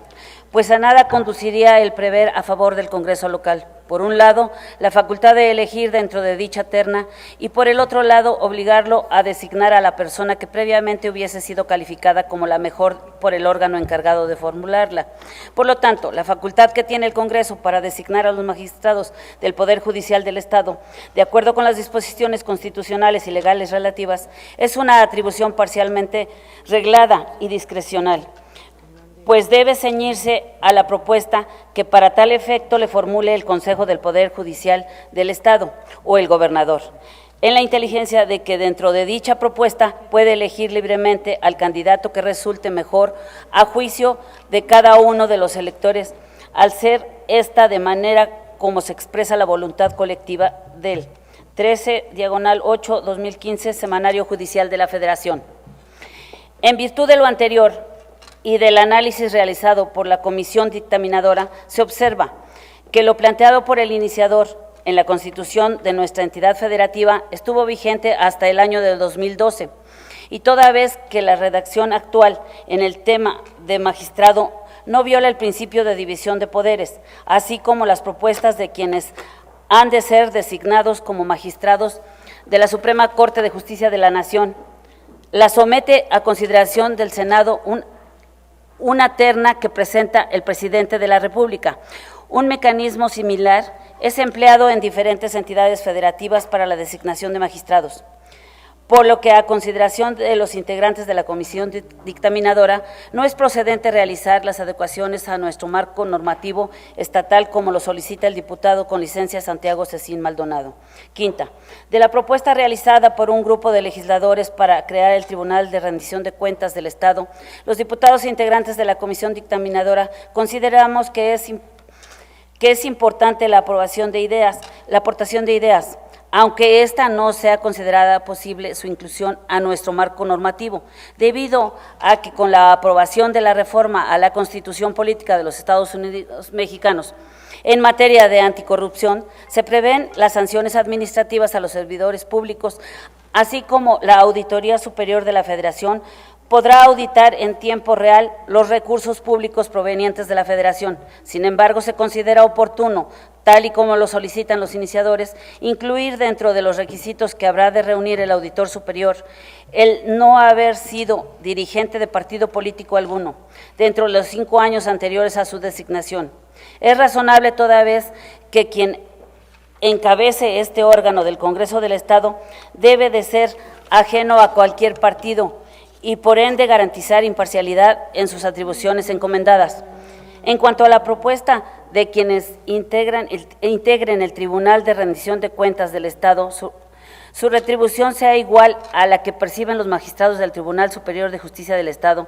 pues a nada conduciría el prever a favor del Congreso local. Por un lado, la facultad de elegir dentro de dicha terna y por el otro lado, obligarlo a designar a la persona que previamente hubiese sido calificada como la mejor por el órgano encargado de formularla. Por lo tanto, la facultad que tiene el Congreso para designar a los magistrados del Poder Judicial del Estado, de acuerdo con las disposiciones constitucionales y legales relativas, es una atribución parcialmente reglada y discrecional, pues debe ceñirse a la propuesta que para tal efecto le formule el Consejo del Poder Judicial del Estado o el gobernador, en la inteligencia de que dentro de dicha propuesta puede elegir libremente al candidato que resulte mejor a juicio de cada uno de los electores, al ser esta de manera como se expresa la voluntad colectiva del 13/8/2015, Semanario Judicial de la Federación. En virtud de lo anterior y del análisis realizado por la Comisión Dictaminadora, se observa que lo planteado por el iniciador en la Constitución de nuestra entidad federativa estuvo vigente hasta el año del 2012, y toda vez que la redacción actual en el tema de magistrado no viola el principio de división de poderes, así como las propuestas de quienes han de ser designados como magistrados de la Suprema Corte de Justicia de la Nación, la somete a consideración del Senado una terna que presenta el presidente de la República. Un mecanismo similar es empleado en diferentes entidades federativas para la designación de magistrados, por lo que a consideración de los integrantes de la Comisión Dictaminadora no es procedente realizar las adecuaciones a nuestro marco normativo estatal como lo solicita el diputado con licencia Santiago Cecín Maldonado. Quinta, de la propuesta realizada por un grupo de legisladores para crear el Tribunal de Rendición de Cuentas del Estado, los diputados integrantes de la Comisión Dictaminadora consideramos que es importante la aportación de ideas, aunque esta no sea considerada posible su inclusión a nuestro marco normativo, debido a que con la aprobación de la reforma a la Constitución Política de los Estados Unidos Mexicanos en materia de anticorrupción, se prevén las sanciones administrativas a los servidores públicos, así como la Auditoría Superior de la Federación podrá auditar en tiempo real los recursos públicos provenientes de la Federación. Sin embargo, se considera oportuno, tal y como lo solicitan los iniciadores, incluir dentro de los requisitos que habrá de reunir el auditor superior el no haber sido dirigente de partido político alguno dentro de los 5 años anteriores a su designación. Es razonable toda vez que quien encabece este órgano del Congreso del Estado debe de ser ajeno a cualquier partido y por ende garantizar imparcialidad en sus atribuciones encomendadas. En cuanto a la propuesta de quienes integren el Tribunal de Rendición de Cuentas del Estado, su retribución sea igual a la que perciben los magistrados del Tribunal Superior de Justicia del Estado,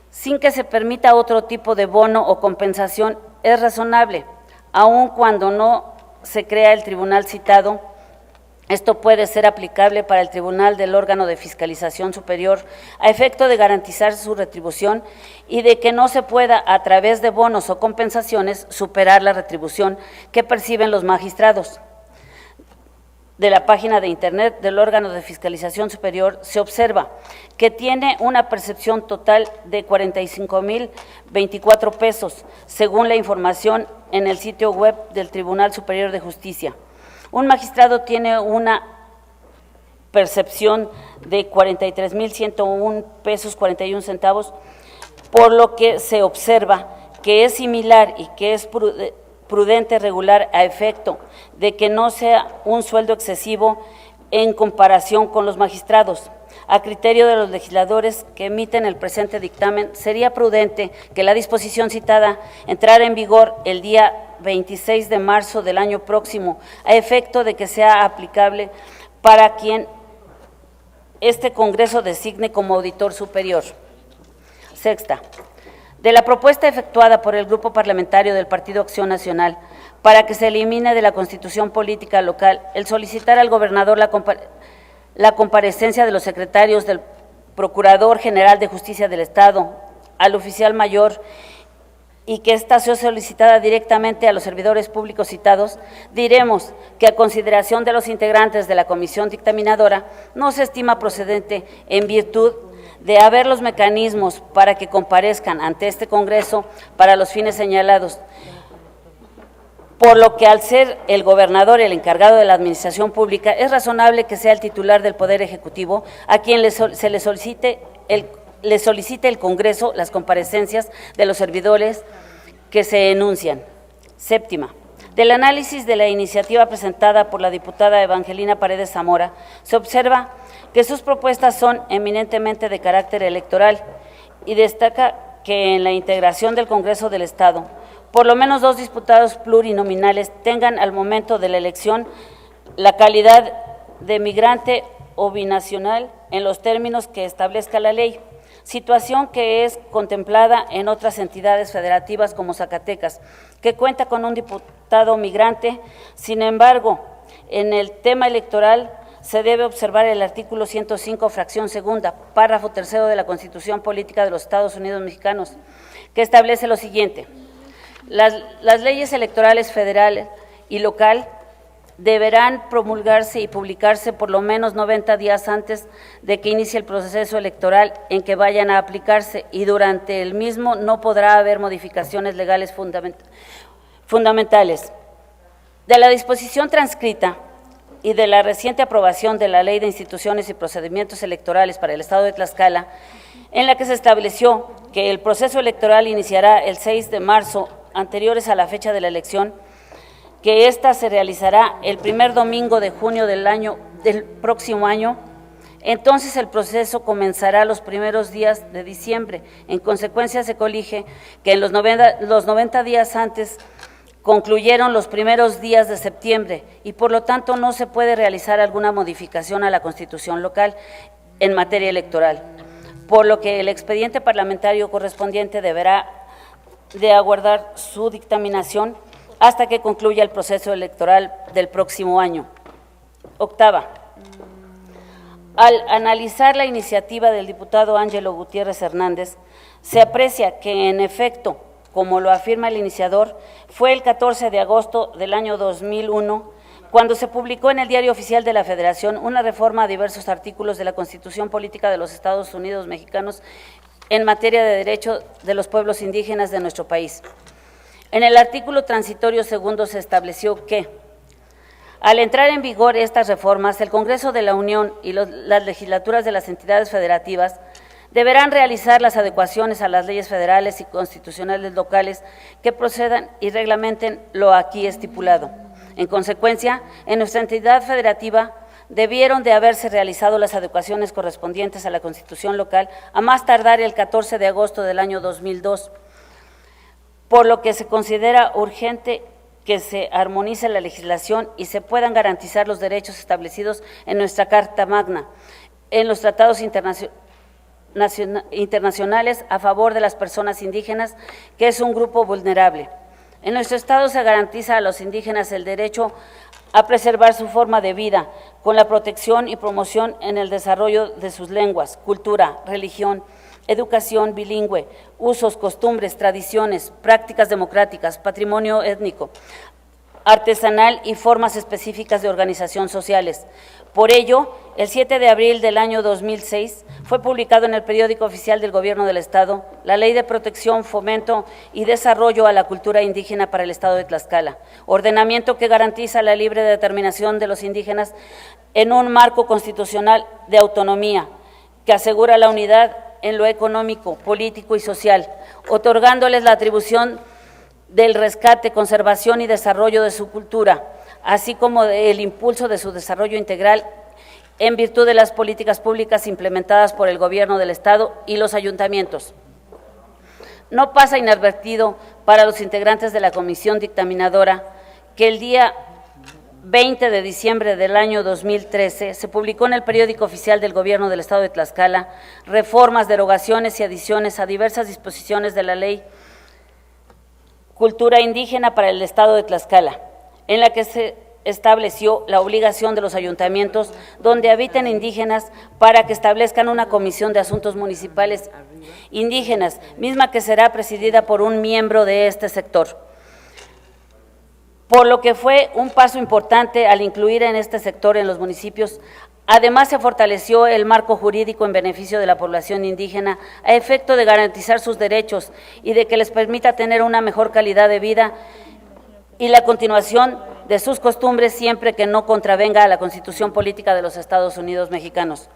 sin que se permita otro tipo de bono o compensación, es razonable, aun cuando no se crea el tribunal citado. Esto puede ser aplicable para el tribunal del órgano de fiscalización superior a efecto de garantizar su retribución y de que no se pueda, a través de bonos o compensaciones, superar la retribución que perciben los magistrados. De la página de internet del órgano de fiscalización superior se observa que tiene una percepción total de 45,024 pesos, según la información en el sitio web del Tribunal Superior de Justicia. Un magistrado tiene una percepción de 43,101 pesos 41 centavos, por lo que se observa que es similar y que es prudente regular a efecto de que no sea un sueldo excesivo en comparación con los magistrados. A criterio de los legisladores que emiten el presente dictamen, sería prudente que la disposición citada entrara en vigor el día 26 de marzo del año próximo, a efecto de que sea aplicable para quien este Congreso designe como auditor superior. Sexta, de la propuesta efectuada por el Grupo Parlamentario del Partido Acción Nacional para que se elimine de la Constitución Política Local el solicitar al gobernador la comparecencia de los secretarios del Procurador General de Justicia del Estado, al oficial mayor, y que ésta sea solicitada directamente a los servidores públicos citados, diremos que a consideración de los integrantes de la Comisión Dictaminadora no se estima procedente en virtud de haber los mecanismos para que comparezcan ante este Congreso para los fines señalados, por lo que al ser el gobernador el encargado de la administración pública, es razonable que sea el titular del Poder Ejecutivo a quien se le solicite el Congreso las comparecencias de los servidores que se enuncian. Séptima, del análisis de la iniciativa presentada por la diputada Evangelina Paredes Zamora, se observa que sus propuestas son eminentemente de carácter electoral y destaca que en la integración del Congreso del Estado, por lo menos 2 diputados plurinominales tengan al momento de la elección la calidad de migrante o binacional en los términos que establezca la ley. situación que es contemplada en otras entidades federativas como Zacatecas, que cuenta con un diputado migrante. Sin embargo, en el tema electoral se debe observar el artículo 105, fracción segunda, párrafo tercero de la Constitución Política de los Estados Unidos Mexicanos, que establece lo siguiente: las leyes electorales federal y local deberán promulgarse y publicarse por lo menos 90 días antes de que inicie el proceso electoral en que vayan a aplicarse, y durante el mismo no podrá haber modificaciones legales fundamentales. De la disposición transcrita y de la reciente aprobación de la Ley de Instituciones y Procedimientos Electorales para el Estado de Tlaxcala, en la que se estableció que el proceso electoral iniciará el 6 de marzo, anteriores a la fecha de la elección, que ésta se realizará el primer domingo de junio del próximo año, entonces el proceso comenzará los primeros días de diciembre. En consecuencia, se colige que en los 90 días antes concluyeron los primeros días de septiembre y por lo tanto no se puede realizar alguna modificación a la Constitución local en materia electoral, por lo que el expediente parlamentario correspondiente deberá de aguardar su dictaminación hasta que concluya el proceso electoral del próximo año. Octava, al analizar la iniciativa del diputado Ángelo Gutiérrez Hernández, se aprecia que, en efecto, como lo afirma el iniciador, fue el 14 de agosto del año 2001 cuando se publicó en el Diario Oficial de la Federación una reforma a diversos artículos de la Constitución Política de los Estados Unidos Mexicanos en materia de derecho de los pueblos indígenas de nuestro país. En el artículo transitorio segundo se estableció que, al entrar en vigor estas reformas, el Congreso de la Unión y las legislaturas de las entidades federativas deberán realizar las adecuaciones a las leyes federales y constitucionales locales que procedan y reglamenten lo aquí estipulado. En consecuencia, en nuestra entidad federativa debieron de haberse realizado las adecuaciones correspondientes a la Constitución local a más tardar el 14 de agosto del año 2002, por lo que se considera urgente que se armonice la legislación y se puedan garantizar los derechos establecidos en nuestra Carta Magna, en los tratados internacionales a favor de las personas indígenas, que es un grupo vulnerable. En nuestro Estado se garantiza a los indígenas el derecho a preservar su forma de vida, con la protección y promoción en el desarrollo de sus lenguas, cultura, religión, educación bilingüe, usos, costumbres, tradiciones, prácticas democráticas, patrimonio étnico, artesanal y formas específicas de organización sociales. Por ello, el 7 de abril del año 2006 fue publicado en el Periódico Oficial del Gobierno del Estado la Ley de Protección, Fomento y Desarrollo a la Cultura Indígena para el Estado de Tlaxcala, ordenamiento que garantiza la libre determinación de los indígenas en un marco constitucional de autonomía, que asegura la unidad en lo económico, político y social, otorgándoles la atribución del rescate, conservación y desarrollo de su cultura, así como el impulso de su desarrollo integral en virtud de las políticas públicas implementadas por el Gobierno del Estado y los ayuntamientos. No pasa inadvertido para los integrantes de la comisión dictaminadora que el día 20 de diciembre del año 2013 se publicó en el Periódico Oficial del Gobierno del Estado de Tlaxcala reformas, derogaciones y adiciones a diversas disposiciones de la Ley Cultura Indígena para el Estado de Tlaxcala, en la que se estableció la obligación de los ayuntamientos donde habiten indígenas para que establezcan una comisión de asuntos municipales indígenas, misma que será presidida por un miembro de este sector. Por lo que fue un paso importante al incluir en este sector en los municipios. Además, se fortaleció el marco jurídico en beneficio de la población indígena a efecto de garantizar sus derechos y de que les permita tener una mejor calidad de vida y la continuación de sus costumbres siempre que no contravenga a la Constitución Política de los Estados Unidos Mexicanos.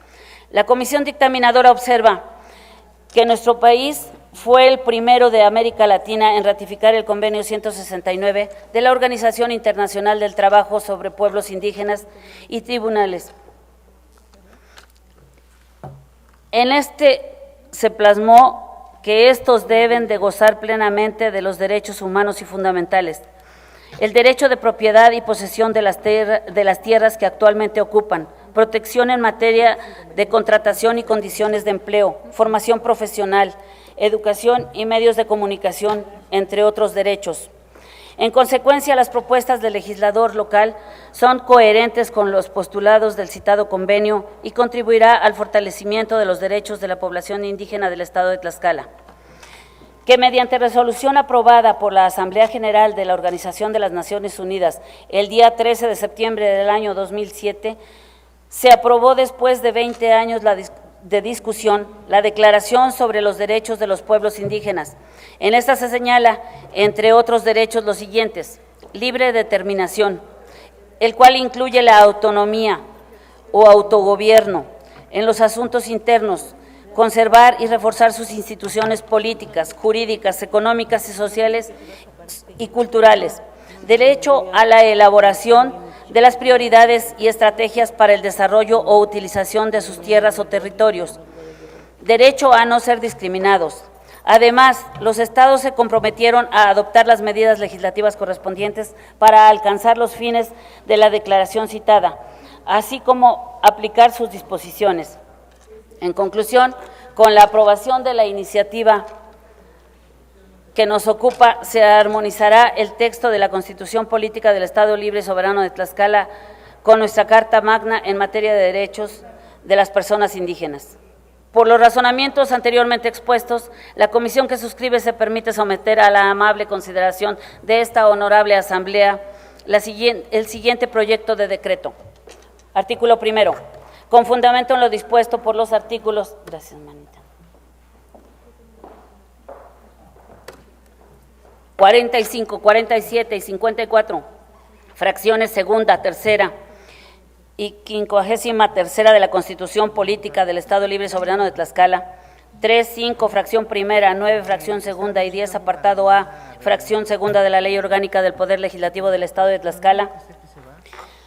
La Comisión Dictaminadora observa que nuestro país fue el primero de América Latina en ratificar el Convenio 169 de la Organización Internacional del Trabajo sobre Pueblos Indígenas y Tribunales. En este se plasmó que estos deben de gozar plenamente de los derechos humanos y fundamentales, el derecho de propiedad y posesión de las tierras que actualmente ocupan, protección en materia de contratación y condiciones de empleo, formación profesional, educación y medios de comunicación, entre otros derechos. En consecuencia, las propuestas del legislador local son coherentes con los postulados del citado convenio y contribuirá al fortalecimiento de los derechos de la población indígena del Estado de Tlaxcala. Que mediante resolución aprobada por la Asamblea General de la Organización de las Naciones Unidas el día 13 de septiembre del año 2007, se aprobó después de 20 años de discusión la Declaración sobre los Derechos de los Pueblos Indígenas. En esta se señala, entre otros derechos, los siguientes: libre determinación, el cual incluye la autonomía o autogobierno en los asuntos internos, conservar y reforzar sus instituciones políticas, jurídicas, económicas y sociales y culturales, derecho a la elaboración de las prioridades y estrategias para el desarrollo o utilización de sus tierras o territorios, derecho a no ser discriminados. Además, los estados se comprometieron a adoptar las medidas legislativas correspondientes para alcanzar los fines de la declaración citada, así como aplicar sus disposiciones. En conclusión, con la aprobación de la iniciativa que nos ocupa, se armonizará el texto de la Constitución Política del Estado Libre y Soberano de Tlaxcala con nuestra Carta Magna en materia de derechos de las personas indígenas. Por los razonamientos anteriormente expuestos, la comisión que suscribe se permite someter a la amable consideración de esta honorable Asamblea el siguiente proyecto de decreto. Artículo primero. Con fundamento en lo dispuesto por los artículos… Gracias, manita. 45, 47 y 54, fracciones segunda, tercera y 53ª de la Constitución Política del Estado Libre y Soberano de Tlaxcala, 3, 5, fracción primera, 9, fracción segunda y 10, apartado A, fracción segunda de la Ley Orgánica del Poder Legislativo del Estado de Tlaxcala,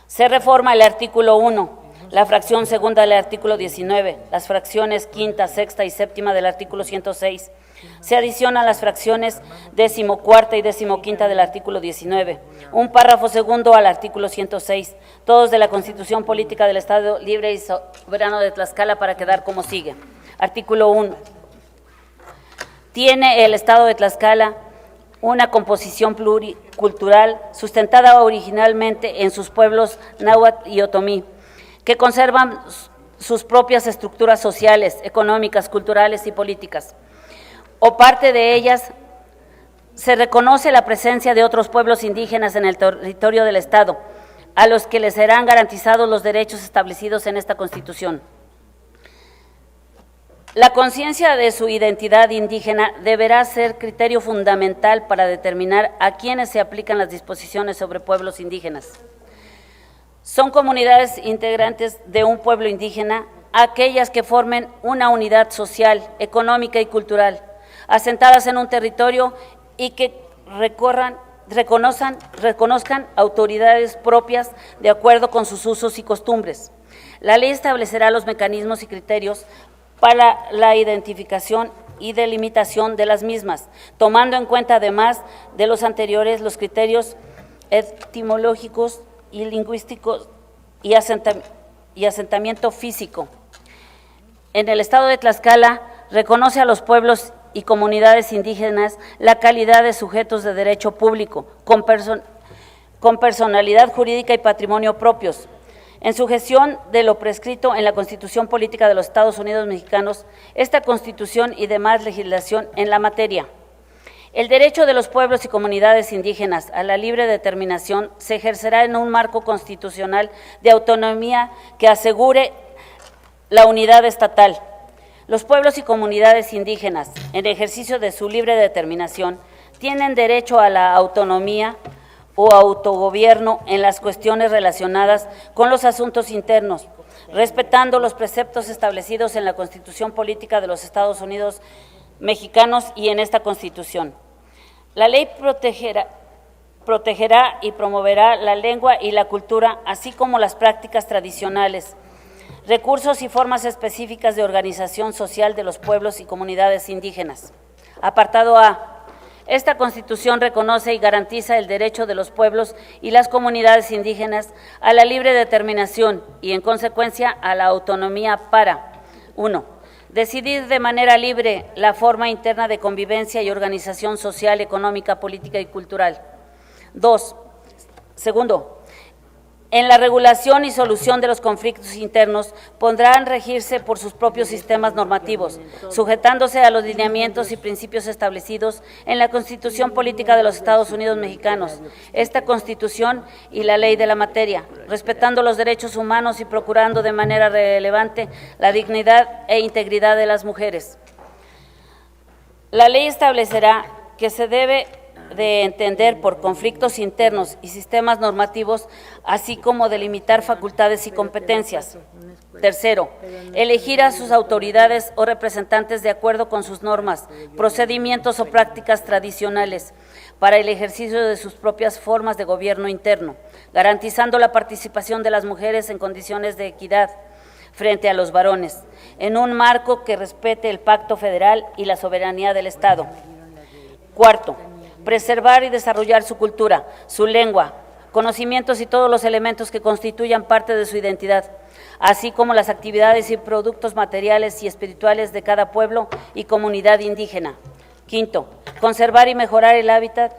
se reforma el artículo 1, la fracción segunda del artículo 19, las fracciones quinta, sexta y séptima del artículo 106, se adicionan las fracciones 14ª y 15ª del artículo 19, un párrafo segundo al artículo 106, todos de la Constitución Política del Estado Libre y Soberano de Tlaxcala, para quedar como sigue. Artículo 1. Tiene el Estado de Tlaxcala una composición pluricultural sustentada originalmente en sus pueblos náhuatl y otomí, que conservan sus propias estructuras sociales, económicas, culturales y políticas, o parte de ellas. Se reconoce la presencia de otros pueblos indígenas en el territorio del Estado, a los que les serán garantizados los derechos establecidos en esta Constitución. La conciencia de su identidad indígena deberá ser criterio fundamental para determinar a quiénes se aplican las disposiciones sobre pueblos indígenas. Son comunidades integrantes de un pueblo indígena aquellas que formen una unidad social, económica y cultural, asentadas en un territorio y que reconozcan autoridades propias de acuerdo con sus usos y costumbres. La ley establecerá los mecanismos y criterios para la identificación y delimitación de las mismas, tomando en cuenta, además de los anteriores, los criterios etimológicos y lingüísticos y asentamiento físico. En el Estado de Tlaxcala reconoce a los pueblos y comunidades indígenas la calidad de sujetos de derecho público, con personalidad jurídica y patrimonio propios. En sujeción de lo prescrito en la Constitución Política de los Estados Unidos Mexicanos, esta Constitución y demás legislación en la materia. El derecho de los pueblos y comunidades indígenas a la libre determinación se ejercerá en un marco constitucional de autonomía que asegure la unidad estatal. Los pueblos y comunidades indígenas, en ejercicio de su libre determinación, tienen derecho a la autonomía o autogobierno en las cuestiones relacionadas con los asuntos internos, respetando los preceptos establecidos en la Constitución Política de los Estados Unidos Mexicanos y en esta Constitución. La ley protegerá y promoverá la lengua y la cultura, así como las prácticas tradicionales, recursos y formas específicas de organización social de los pueblos y comunidades indígenas. Apartado A. Esta Constitución reconoce y garantiza el derecho de los pueblos y las comunidades indígenas a la libre determinación y, en consecuencia, a la autonomía para 1. Decidir de manera libre la forma interna de convivencia y organización social, económica, política y cultural. 2. Segundo, en la regulación y solución de los conflictos internos podrán regirse por sus propios sistemas normativos, sujetándose a los lineamientos y principios establecidos en la Constitución Política de los Estados Unidos Mexicanos, esta Constitución y la ley de la materia, respetando los derechos humanos y procurando de manera relevante la dignidad e integridad de las mujeres. La ley establecerá que se debe de entender por conflictos internos y sistemas normativos, así como delimitar facultades y competencias. Tercero, elegir a sus autoridades o representantes de acuerdo con sus normas, procedimientos o prácticas tradicionales para el ejercicio de sus propias formas de gobierno interno, garantizando la participación de las mujeres en condiciones de equidad frente a los varones, en un marco que respete el Pacto Federal y la soberanía del Estado. Cuarto, preservar y desarrollar su cultura, su lengua, conocimientos y todos los elementos que constituyan parte de su identidad, así como las actividades y productos materiales y espirituales de cada pueblo y comunidad indígena. Quinto, conservar y mejorar el hábitat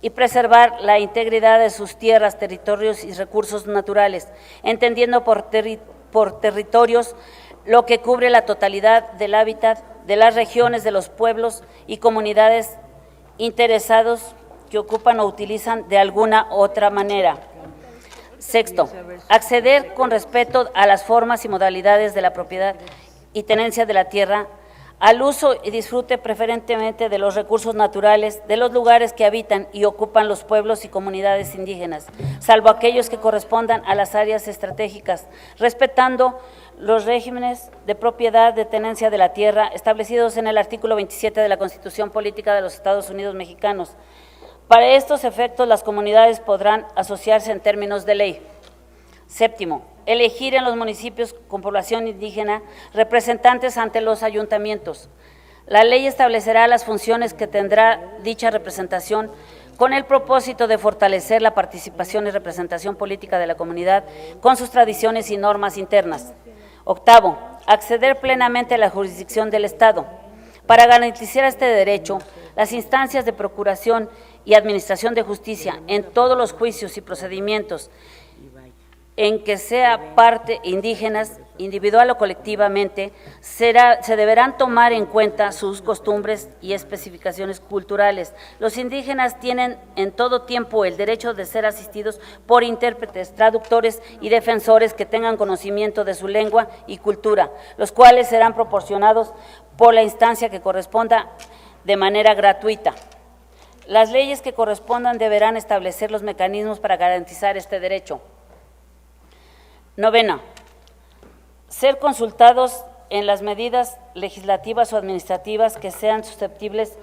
y preservar la integridad de sus tierras, territorios y recursos naturales, entendiendo por territorios lo que cubre la totalidad del hábitat de las regiones de los pueblos y comunidades interesados que ocupan o utilizan de alguna otra manera. Sexto, acceder con respeto a las formas y modalidades de la propiedad y tenencia de la tierra, al uso y disfrute preferentemente de los recursos naturales de los lugares que habitan y ocupan los pueblos y comunidades indígenas, salvo aquellos que correspondan a las áreas estratégicas, respetando los regímenes de propiedad de tenencia de la tierra establecidos en el artículo 27 de la Constitución Política de los Estados Unidos Mexicanos. Para estos efectos, las comunidades podrán asociarse en términos de ley. Séptimo, elegir en los municipios con población indígena representantes ante los ayuntamientos. La ley establecerá las funciones que tendrá dicha representación con el propósito de fortalecer la participación y representación política de la comunidad con sus tradiciones y normas internas. Octavo, acceder plenamente a la jurisdicción del Estado. Para garantizar este derecho, las instancias de procuración y administración de justicia en todos los juicios y procedimientos en que sea parte indígenas, individual o colectivamente, se deberán tomar en cuenta sus costumbres y especificaciones culturales. Los indígenas tienen en todo tiempo el derecho de ser asistidos por intérpretes, traductores y defensores que tengan conocimiento de su lengua y cultura, los cuales serán proporcionados por la instancia que corresponda de manera gratuita. Las leyes que correspondan deberán establecer los mecanismos para garantizar este derecho. Novena, ser consultados en las medidas legislativas o administrativas que sean susceptibles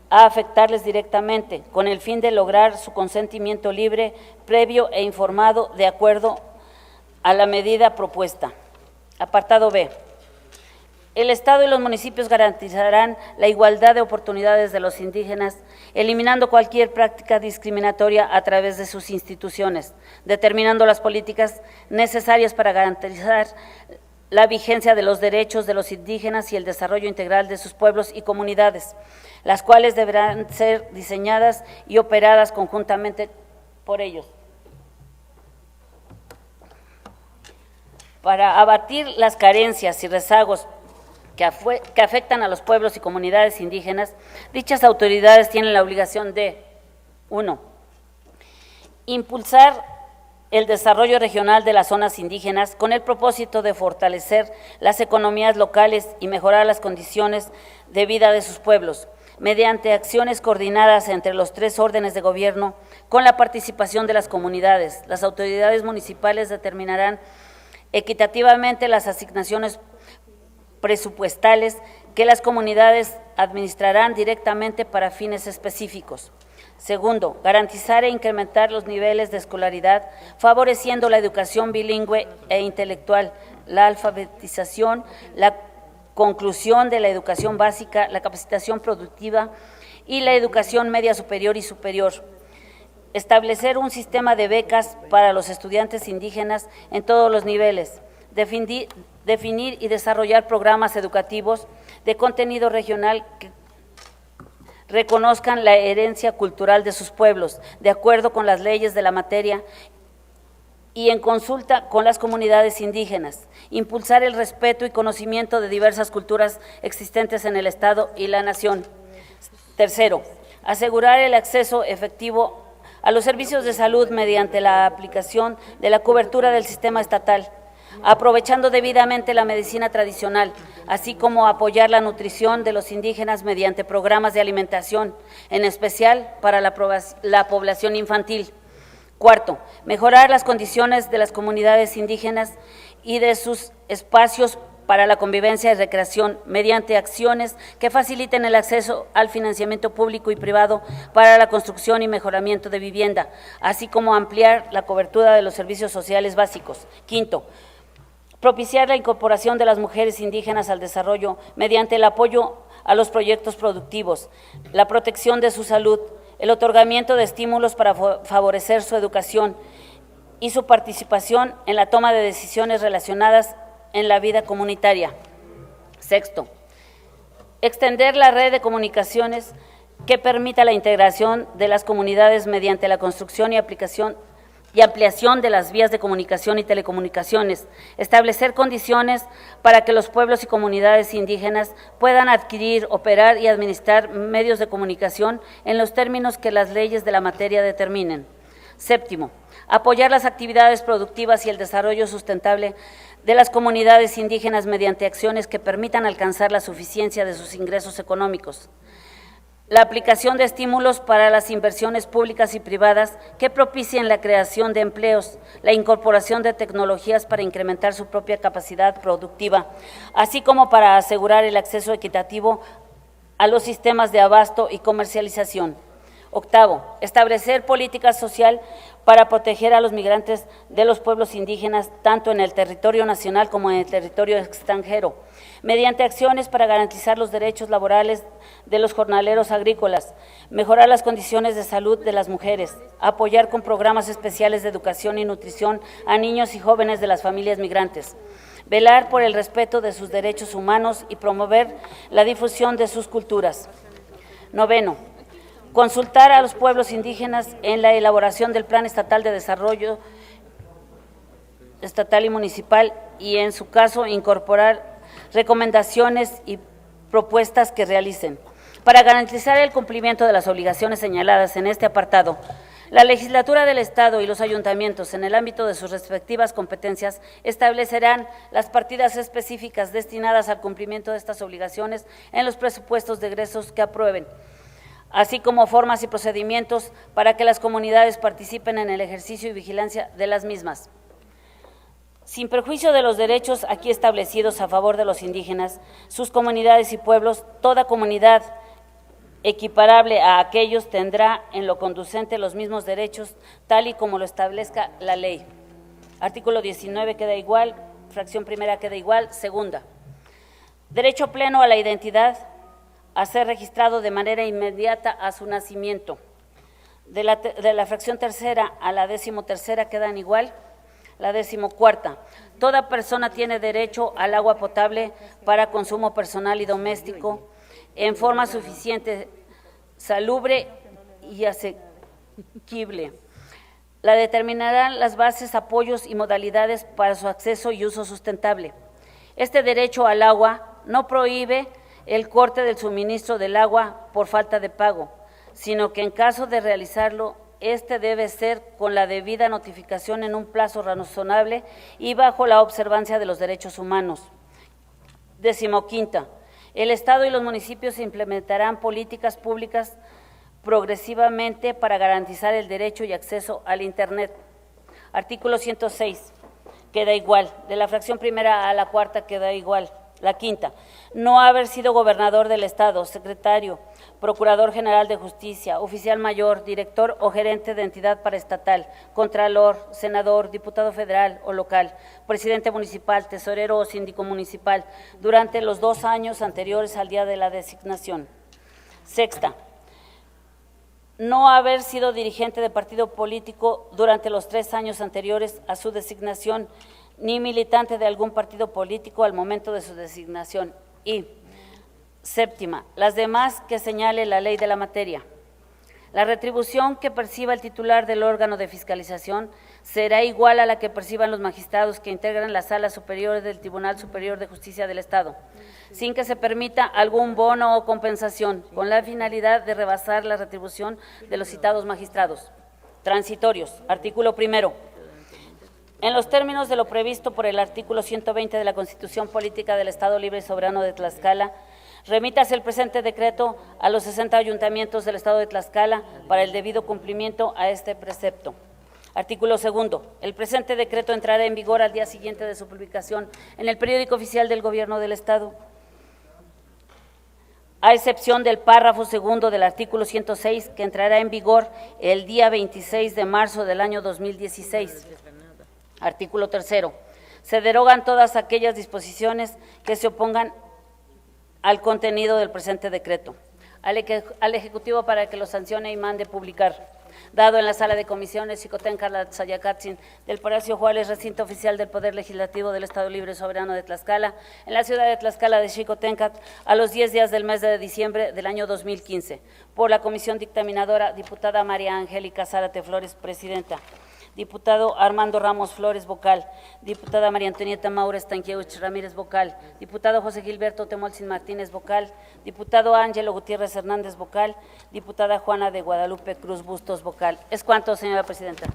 a afectarles directamente, con el fin de lograr su consentimiento libre, previo e informado de acuerdo a la medida propuesta. Apartado B. El Estado y los municipios garantizarán la igualdad de oportunidades de los indígenas, eliminando cualquier práctica discriminatoria a través de sus instituciones, determinando las políticas necesarias para garantizar la vigencia de los derechos de los indígenas y el desarrollo integral de sus pueblos y comunidades, las cuales deberán ser diseñadas y operadas conjuntamente por ellos. Para abatir las carencias y rezagos que afectan a los pueblos y comunidades indígenas, dichas autoridades tienen la obligación de 1. Impulsar el desarrollo regional de las zonas indígenas con el propósito de fortalecer las economías locales y mejorar las condiciones de vida de sus pueblos, mediante acciones coordinadas entre los 3 órdenes de gobierno, con la participación de las comunidades. Las autoridades municipales determinarán equitativamente las asignaciones presupuestales que las comunidades administrarán directamente para fines específicos. Segundo, garantizar e incrementar los niveles de escolaridad, favoreciendo la educación bilingüe e intelectual, la alfabetización, la conclusión de la educación básica, la capacitación productiva y la educación media superior y superior. Establecer un sistema de becas para los estudiantes indígenas en todos los niveles. Definir y desarrollar programas educativos de contenido regional que reconozcan la herencia cultural de sus pueblos, de acuerdo con las leyes de la materia y en consulta con las comunidades indígenas. Impulsar el respeto y conocimiento de diversas culturas existentes en el Estado y la Nación. Tercero, asegurar el acceso efectivo a los servicios de salud mediante la aplicación de la cobertura del sistema estatal, aprovechando debidamente la medicina tradicional, así como apoyar la nutrición de los indígenas mediante programas de alimentación, en especial para la población infantil. Cuarto, mejorar las condiciones de las comunidades indígenas y de sus espacios para la convivencia y recreación mediante acciones que faciliten el acceso al financiamiento público y privado para la construcción y mejoramiento de vivienda, así como ampliar la cobertura de los servicios sociales básicos. Quinto, propiciar la incorporación de las mujeres indígenas al desarrollo mediante el apoyo a los proyectos productivos, la protección de su salud, el otorgamiento de estímulos para favorecer su educación y su participación en la toma de decisiones relacionadas en la vida comunitaria. Sexto, extender la red de comunicaciones que permita la integración de las comunidades mediante la construcción y ampliación de las vías de comunicación y telecomunicaciones, establecer condiciones para que los pueblos y comunidades indígenas puedan adquirir, operar y administrar medios de comunicación en los términos que las leyes de la materia determinen. Séptimo, apoyar las actividades productivas y el desarrollo sustentable de las comunidades indígenas mediante acciones que permitan alcanzar la suficiencia de sus ingresos económicos. La aplicación de estímulos para las inversiones públicas y privadas que propicien la creación de empleos, la incorporación de tecnologías para incrementar su propia capacidad productiva, así como para asegurar el acceso equitativo a los sistemas de abasto y comercialización. Octavo, establecer política social para proteger a los migrantes de los pueblos indígenas, tanto en el territorio nacional como en el territorio extranjero, mediante acciones para garantizar los derechos laborales de los jornaleros agrícolas, mejorar las condiciones de salud de las mujeres, apoyar con programas especiales de educación y nutrición a niños y jóvenes de las familias migrantes, velar por el respeto de sus derechos humanos y promover la difusión de sus culturas. Noveno, consultar a los pueblos indígenas en la elaboración del Plan Estatal de Desarrollo Estatal y Municipal y, en su caso, incorporar recomendaciones y propuestas que realicen. Para garantizar el cumplimiento de las obligaciones señaladas en este apartado, la legislatura del Estado y los ayuntamientos, en el ámbito de sus respectivas competencias, establecerán las partidas específicas destinadas al cumplimiento de estas obligaciones en los presupuestos de egresos que aprueben, así como formas y procedimientos para que las comunidades participen en el ejercicio y vigilancia de las mismas. Sin perjuicio de los derechos aquí establecidos a favor de los indígenas, sus comunidades y pueblos, toda comunidad equiparable a aquellos tendrá en lo conducente los mismos derechos, tal y como lo establezca la ley. Artículo 19 queda igual, fracción primera queda igual, segunda. Derecho pleno a la identidad, a ser registrado de manera inmediata a su nacimiento. De la fracción tercera a la 13ª quedan igual. La 14ª, toda persona tiene derecho al agua potable para consumo personal y doméstico en forma suficiente, salubre y asequible. La determinarán las bases, apoyos y modalidades para su acceso y uso sustentable. Este derecho al agua no prohíbe el corte del suministro del agua por falta de pago, sino que en caso de realizarlo, este debe ser con la debida notificación en un plazo razonable y bajo la observancia de los derechos humanos. 15ª, el Estado y los municipios implementarán políticas públicas progresivamente para garantizar el derecho y acceso al Internet. Artículo 106, queda igual. De la fracción primera a la 4ª queda igual. La quinta, no haber sido gobernador del Estado, secretario, procurador general de justicia, oficial mayor, director o gerente de entidad paraestatal, contralor, senador, diputado federal o local, presidente municipal, tesorero o síndico municipal durante los 2 años anteriores al día de la designación. Sexta, no haber sido dirigente de partido político durante los 3 años anteriores a su designación, ni militante de algún partido político al momento de su designación. Y séptima, las demás que señale la ley de la materia. La retribución que perciba el titular del órgano de fiscalización será igual a la que perciban los magistrados que integran la Sala Superior del Tribunal Superior de Justicia del Estado, sin que se permita algún bono o compensación, con la finalidad de rebasar la retribución de los citados magistrados. Transitorios. Artículo primero. En los términos de lo previsto por el artículo 120 de la Constitución Política del Estado Libre y Soberano de Tlaxcala, remítase el presente decreto a los 60 ayuntamientos del Estado de Tlaxcala para el debido cumplimiento a este precepto. Artículo segundo. El presente decreto entrará en vigor al día siguiente de su publicación en el Periódico Oficial del Gobierno del Estado, a excepción del párrafo segundo del artículo 106, que entrará en vigor el día 26 de marzo del año 2016. Artículo tercero. Se derogan todas aquellas disposiciones que se opongan al contenido del presente decreto. Al Ejecutivo para que lo sancione y mande publicar. Dado en la Sala de Comisiones Xicoténcatl del Palacio Juárez, recinto oficial del Poder Legislativo del Estado Libre y Soberano de Tlaxcala, en la ciudad de Tlaxcala de Xicoténcatl, a los 10 días del mes de diciembre del año 2015, por la Comisión Dictaminadora, diputada María Angélica Zárate Flores, presidenta. Diputado Armando Ramos Flores, vocal. Diputada María Antonieta Maura Estanquiewicz Ramírez, vocal. Diputado José Gilberto Temolsin Martínez, vocal. Diputado Ángelo Gutiérrez Hernández, vocal. Diputada Juana de Guadalupe Cruz Bustos, vocal. Es cuanto, señora presidenta.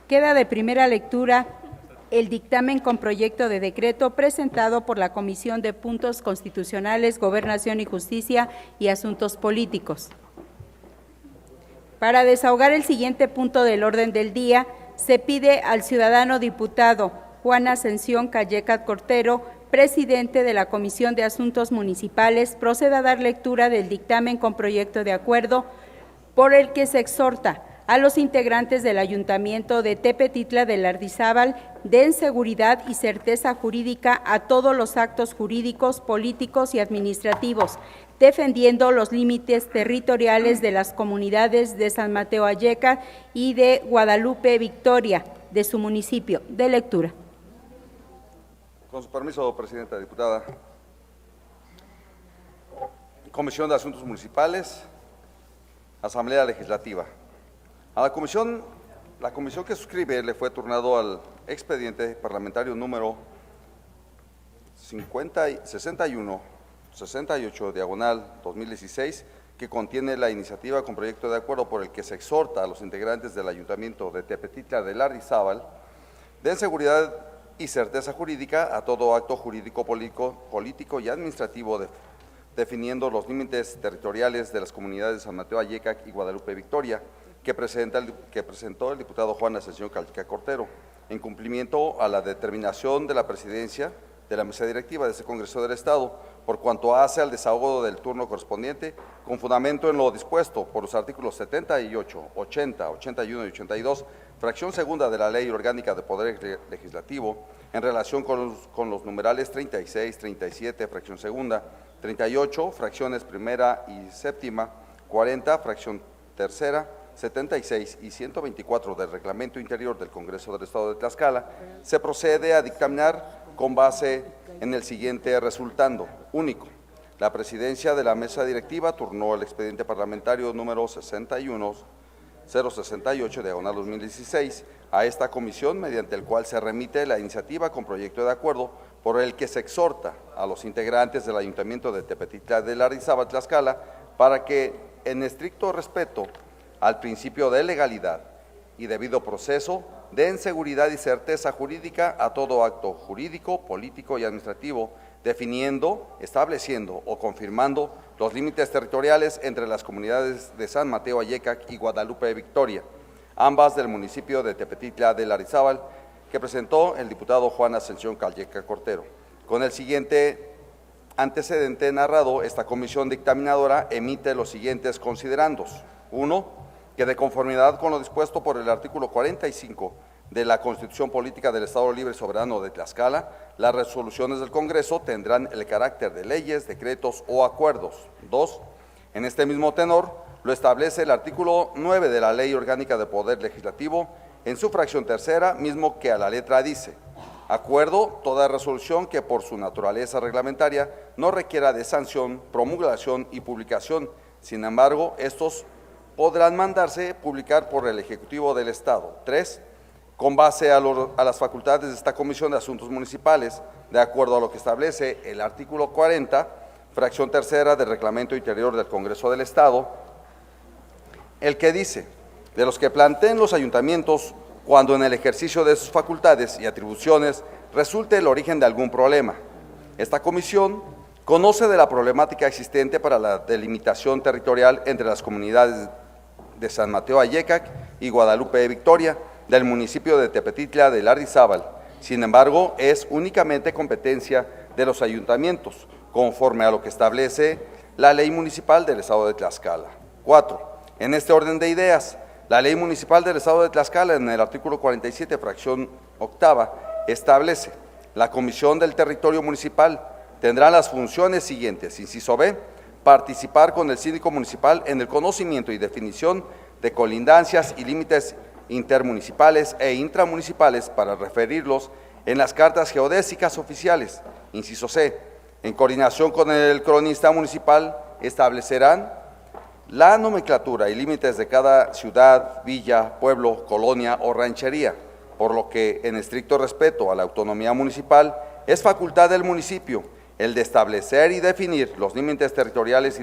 Queda de primera lectura el dictamen con proyecto de decreto presentado por la Comisión de Puntos Constitucionales, Gobernación y Justicia y Asuntos Políticos. Para desahogar el siguiente punto del orden del día, se pide al ciudadano diputado Juan Ascensión Callecat Cortero, presidente de la Comisión de Asuntos Municipales, proceda a dar lectura del dictamen con proyecto de acuerdo por el que se exhorta a los integrantes del Ayuntamiento de Tepetitla de Lardizábal den seguridad y certeza jurídica a todos los actos jurídicos, políticos y administrativos, defendiendo los límites territoriales de las comunidades de San Mateo Ayecatl y de Guadalupe Victoria, de su municipio. De lectura. Con su permiso, presidenta, diputada. Comisión de Asuntos Municipales, Asamblea Legislativa. A la comisión que suscribe le fue turnado al expediente parlamentario número 68, diagonal 2016, que contiene la iniciativa con proyecto de acuerdo por el que se exhorta a los integrantes del Ayuntamiento de Tepetitla de Lardizábal den seguridad y certeza jurídica a todo acto jurídico, político y administrativo, definiendo los límites territoriales de las comunidades de San Mateo Ayecatl y Guadalupe Victoria, que presentó el diputado Juan Ascensión Callecat Cortero, en cumplimiento a la determinación de la presidencia de la mesa directiva de este Congreso del Estado, por cuanto hace al desahogo del turno correspondiente, con fundamento en lo dispuesto por los artículos 78, 80, 81 y 82, fracción segunda de la Ley Orgánica de Poder Legislativo, en relación con los numerales 36, 37, fracción segunda, 38, fracciones primera y séptima, 40, fracción tercera, 76 y 124 del Reglamento Interior del Congreso del Estado de Tlaxcala, se procede a dictaminar con base en el siguiente resultando. Único, la presidencia de la mesa directiva turnó el expediente parlamentario número 068, diagonal 2016, a esta comisión, mediante el cual se remite la iniciativa con proyecto de acuerdo por el que se exhorta a los integrantes del Ayuntamiento de Tepetitla de Lardizábal, Tlaxcala, para que, en estricto respeto al principio de legalidad y debido proceso, den seguridad y certeza jurídica a todo acto jurídico, político y administrativo, definiendo, estableciendo o confirmando los límites territoriales entre las comunidades de San Mateo Ayecatl y Guadalupe Victoria, ambas del municipio de Tepetitla de Lardizábal, que presentó el diputado Juan Ascensión Calleca Cortero. Con el siguiente antecedente narrado, esta comisión dictaminadora emite los siguientes considerandos. 1. Que de conformidad con lo dispuesto por el artículo 45 de la Constitución Política del Estado Libre y Soberano de Tlaxcala, las resoluciones del Congreso tendrán el carácter de leyes, decretos o acuerdos. 2. En este mismo tenor, lo establece el artículo 9 de la Ley Orgánica de Poder Legislativo, en su fracción tercera, mismo que a la letra dice: acuerdo toda resolución que por su naturaleza reglamentaria no requiera de sanción, promulgación y publicación. Sin embargo, estos podrán mandarse publicar por el Ejecutivo del Estado. 3. Con base a las facultades de esta Comisión de Asuntos Municipales, de acuerdo a lo que establece el artículo 40, fracción tercera del Reglamento Interior del Congreso del Estado, el que dice: de los que planteen los ayuntamientos cuando en el ejercicio de sus facultades y atribuciones resulte el origen de algún problema. Esta comisión conoce de la problemática existente para la delimitación territorial entre las comunidades de San Mateo Ayecac y Guadalupe de Victoria, del municipio de Tepetitla de Lardizábal. Sin embargo, es únicamente competencia de los ayuntamientos, conforme a lo que establece la Ley Municipal del Estado de Tlaxcala. 4. En este orden de ideas, la Ley Municipal del Estado de Tlaxcala, en el artículo 47, fracción octava, establece: la Comisión del Territorio Municipal tendrá las funciones siguientes. Inciso B, participar con el síndico municipal en el conocimiento y definición de colindancias y límites intermunicipales e intramunicipales para referirlos en las cartas geodésicas oficiales. Inciso C, en coordinación con el cronista municipal, establecerán la nomenclatura y límites de cada ciudad, villa, pueblo, colonia o ranchería, por lo que, en estricto respeto a la autonomía municipal, es facultad del municipio el de establecer y definir los límites territoriales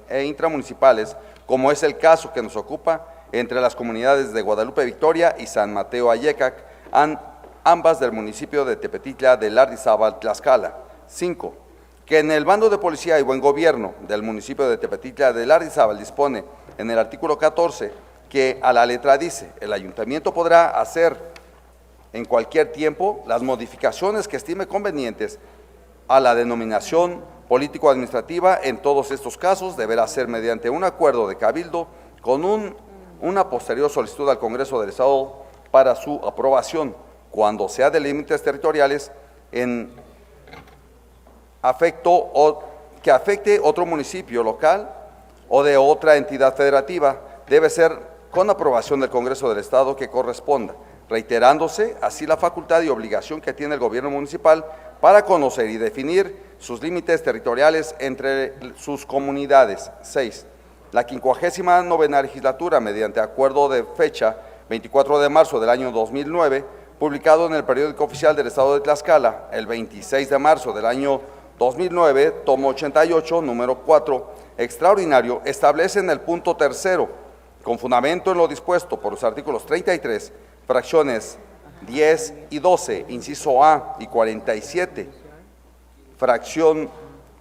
e intramunicipales, como es el caso que nos ocupa, entre las comunidades de Guadalupe Victoria y San Mateo Ayecac, ambas del municipio de Tepetitla de Lardizábal, Tlaxcala. 5. Que en el bando de policía y buen gobierno del municipio de Tepetitla de Lardizábal dispone en el artículo 14 que a la letra dice: el ayuntamiento podrá hacer en cualquier tiempo las modificaciones que estime convenientes a la denominación político-administrativa. En todos estos casos deberá ser mediante un acuerdo de cabildo con una posterior solicitud al Congreso del Estado para su aprobación, cuando sea de límites territoriales en que afecte otro municipio local o de otra entidad federativa. Debe ser con aprobación del Congreso del Estado que corresponda, reiterándose así la facultad y obligación que tiene el gobierno municipal para conocer y definir sus límites territoriales entre sus comunidades. 6. La 59ª legislatura, mediante acuerdo de fecha 24 de marzo del año 2009, publicado en el Periódico Oficial del Estado de Tlaxcala, el 26 de marzo del año 2009, tomo 88, número 4, extraordinario, establece en el punto tercero, con fundamento en lo dispuesto por los artículos 33, fracciones 10 y 12, inciso A, y 47, fracción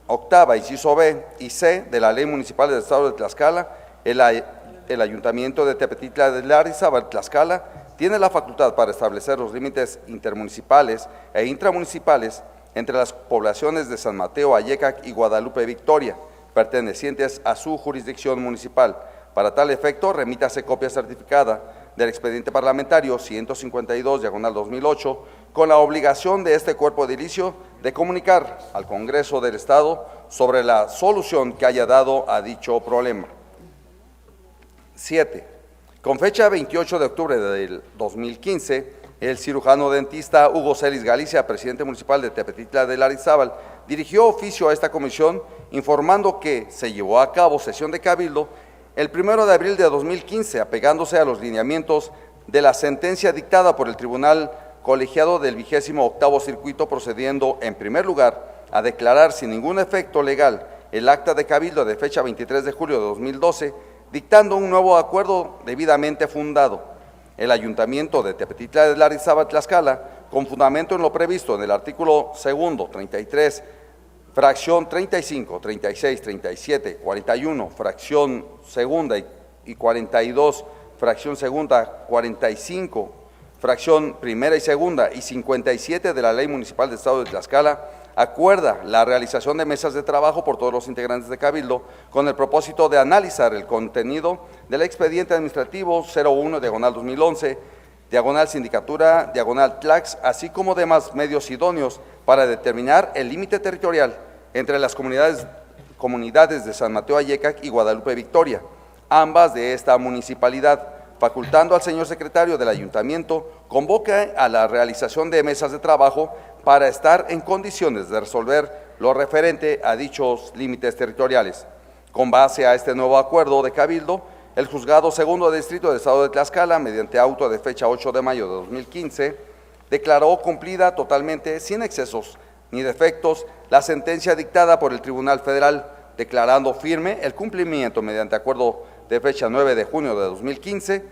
octava, inciso B y C de la Ley Municipal del Estado de Tlaxcala, el Ayuntamiento de Tepetitla de Lardizábal, Tlaxcala, tiene la facultad para establecer los límites intermunicipales e intramunicipales entre las poblaciones de San Mateo Ayecac y Guadalupe Victoria, pertenecientes a su jurisdicción municipal. Para tal efecto, remítase copia certificada del expediente parlamentario 152/2008, con la obligación de este cuerpo edilicio de comunicar al Congreso del Estado sobre la solución que haya dado a dicho problema. 7. Con fecha 28 de octubre del 2015, el cirujano dentista Hugo Celis Galicia, presidente municipal de Tepetitla de Lardizábal, dirigió oficio a esta comisión informando que se llevó a cabo sesión de cabildo el 1 de abril de 2015, apegándose a los lineamientos de la sentencia dictada por el Tribunal Colegiado del 28º Circuito, procediendo en primer lugar a declarar sin ningún efecto legal el acta de cabildo de fecha 23 de julio de 2012, dictando un nuevo acuerdo debidamente fundado. El Ayuntamiento de Tepetitla de Lardizábal, Tlaxcala, con fundamento en lo previsto en el artículo 2, 33, fracción 35, 36, 37, 41, fracción segunda y 42, fracción segunda, 45, fracción primera y segunda y 57 de la Ley Municipal del Estado de Tlaxcala, acuerda la realización de mesas de trabajo por todos los integrantes de Cabildo con el propósito de analizar el contenido del expediente administrativo 01/2011, diagonal sindicatura, diagonal Tlax, así como demás medios idóneos para determinar el límite territorial entre las comunidades de San Mateo Ayecac y Guadalupe Victoria, ambas de esta municipalidad, facultando al señor secretario del Ayuntamiento convoque a la realización de mesas de trabajo para estar en condiciones de resolver lo referente a dichos límites territoriales. Con base a este nuevo acuerdo de Cabildo, el Juzgado Segundo de Distrito del Estado de Tlaxcala, mediante auto de fecha 8 de mayo de 2015, declaró cumplida totalmente, sin excesos ni defectos, la sentencia dictada por el Tribunal Federal, declarando firme el cumplimiento mediante acuerdo de fecha 9 de junio de 2015,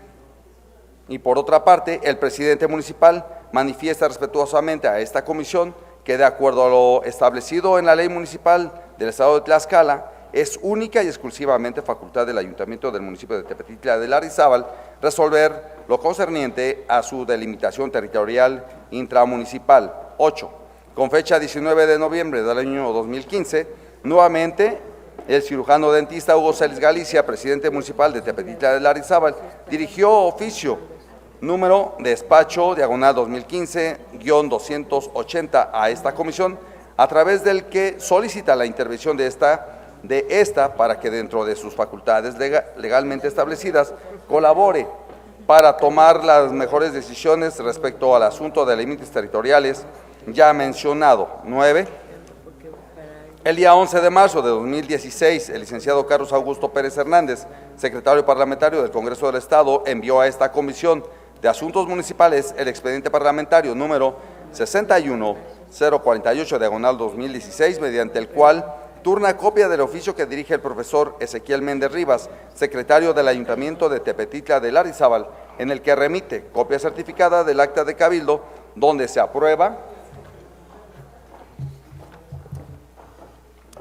y por otra parte, el presidente municipal manifiesta respetuosamente a esta comisión que, de acuerdo a lo establecido en la Ley Municipal del Estado de Tlaxcala, es única y exclusivamente facultad del Ayuntamiento del municipio de Tepetitla de Lardizábal resolver lo concerniente a su delimitación territorial intramunicipal. 8. Con fecha 19 de noviembre del año 2015, nuevamente, el cirujano dentista Hugo Celis Galicia, presidente municipal de Tepetitla de Lardizábal, dirigió oficio número despacho diagonal 2015-280 a esta comisión, a través del que solicita la intervención de esta para que, dentro de sus facultades legalmente establecidas, colabore para tomar las mejores decisiones respecto al asunto de límites territoriales ya mencionado. 9. El día 11 de marzo de 2016, el licenciado Carlos Augusto Pérez Hernández, secretario parlamentario del Congreso del Estado, envió a esta Comisión de Asuntos Municipales el expediente parlamentario número 61048/2016, mediante el cual turna copia del oficio que dirige el profesor Ezequiel Méndez Rivas, secretario del Ayuntamiento de Tepetitla de Lardizábal, en el que remite copia certificada del acta de Cabildo, donde se aprueba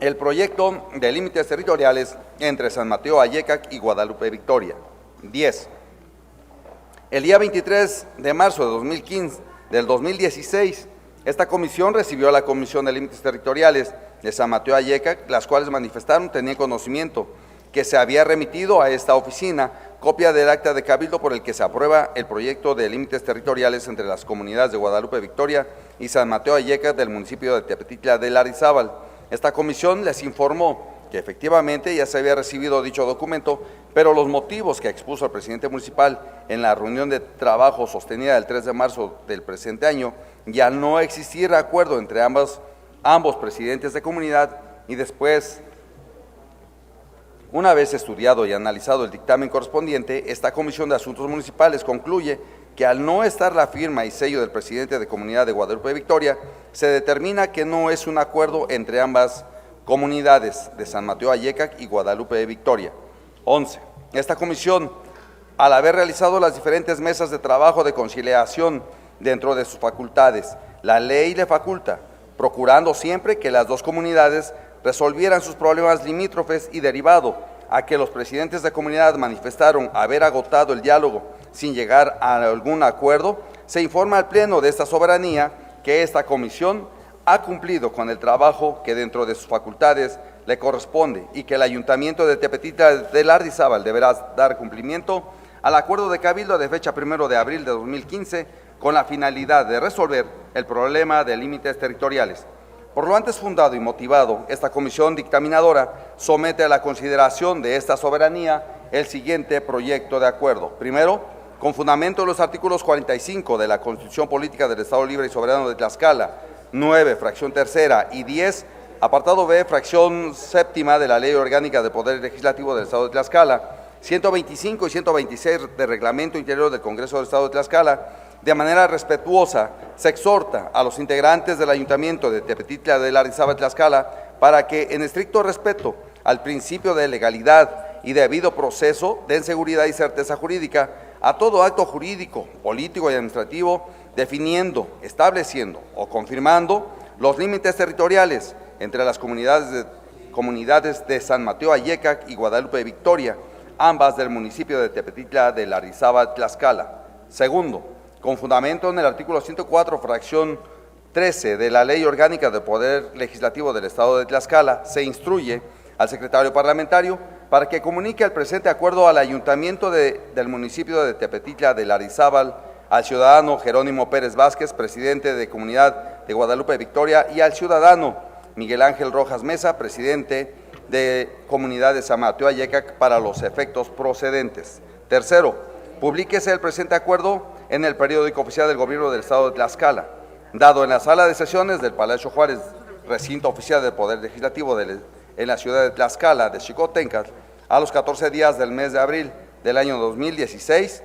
el proyecto de límites territoriales entre San Mateo Ayecac y Guadalupe Victoria. 10. El día 23 de marzo del 2016, esta comisión recibió a la Comisión de Límites Territoriales de San Mateo Ayecac, las cuales manifestaron tener conocimiento que se había remitido a esta oficina copia del acta de Cabildo por el que se aprueba el proyecto de límites territoriales entre las comunidades de Guadalupe Victoria y San Mateo Ayecac del municipio de Tepetitla de Lardizábal. Esta comisión les informó que efectivamente ya se había recibido dicho documento, pero los motivos que expuso el presidente municipal en la reunión de trabajo sostenida el 3 de marzo del presente año, y al no existir acuerdo entre ambos presidentes de comunidad, y después, una vez estudiado y analizado el dictamen correspondiente, esta Comisión de Asuntos Municipales concluye que, al no estar la firma y sello del presidente de comunidad de Guadalupe Victoria, se determina que no es un acuerdo entre ambas comunidades de San Mateo Ayecac y Guadalupe Victoria. 11. Esta comisión, al haber realizado las diferentes mesas de trabajo de conciliación dentro de sus facultades, la ley le faculta, procurando siempre que las dos comunidades resolvieran sus problemas limítrofes, y derivado a que los presidentes de comunidad manifestaron haber agotado el diálogo sin llegar a algún acuerdo, se informa al Pleno de esta soberanía que esta comisión ha cumplido con el trabajo que dentro de sus facultades le corresponde, y que el Ayuntamiento de Tepetitla de Lardizábal deberá dar cumplimiento al acuerdo de Cabildo de fecha 1 de abril de 2015 con la finalidad de resolver el problema de límites territoriales. Por lo antes fundado y motivado, esta comisión dictaminadora somete a la consideración de esta soberanía el siguiente proyecto de acuerdo. Primero, con fundamento en los artículos 45 de la Constitución Política del Estado Libre y Soberano de Tlaxcala, 9, fracción tercera, y 10, apartado B, fracción séptima de la Ley Orgánica del Poder Legislativo del Estado de Tlaxcala, 125 y 126 del Reglamento Interior del Congreso del Estado de Tlaxcala, de manera respetuosa, se exhorta a los integrantes del Ayuntamiento de Tepetitla de Lardizábal, Tlaxcala, para que, en estricto respeto al principio de legalidad y debido proceso, den seguridad y certeza jurídica a todo acto jurídico, político y administrativo, definiendo, estableciendo o confirmando los límites territoriales entre las comunidades de San Mateo Ayecac y Guadalupe Victoria, ambas del municipio de Tepetitla de Lardizábal, Tlaxcala. Segundo, con fundamento en el artículo 104, fracción 13 de la Ley Orgánica del Poder Legislativo del Estado de Tlaxcala, se instruye al secretario parlamentario para que comunique el presente acuerdo al Ayuntamiento del municipio de Tepetitla de Larizábal, al ciudadano Jerónimo Pérez Vázquez, presidente de Comunidad de Guadalupe Victoria, y al ciudadano Miguel Ángel Rojas Mesa, presidente de Comunidad de San Mateo Ayecac, para los efectos procedentes. Tercero, publíquese el presente acuerdo en el periódico oficial del Gobierno del Estado de Tlaxcala, dado en la sala de sesiones del Palacio Juárez, recinto oficial del Poder Legislativo en la ciudad de Tlaxcala de Xicotencatl, a los 14 días del mes de abril del año 2016,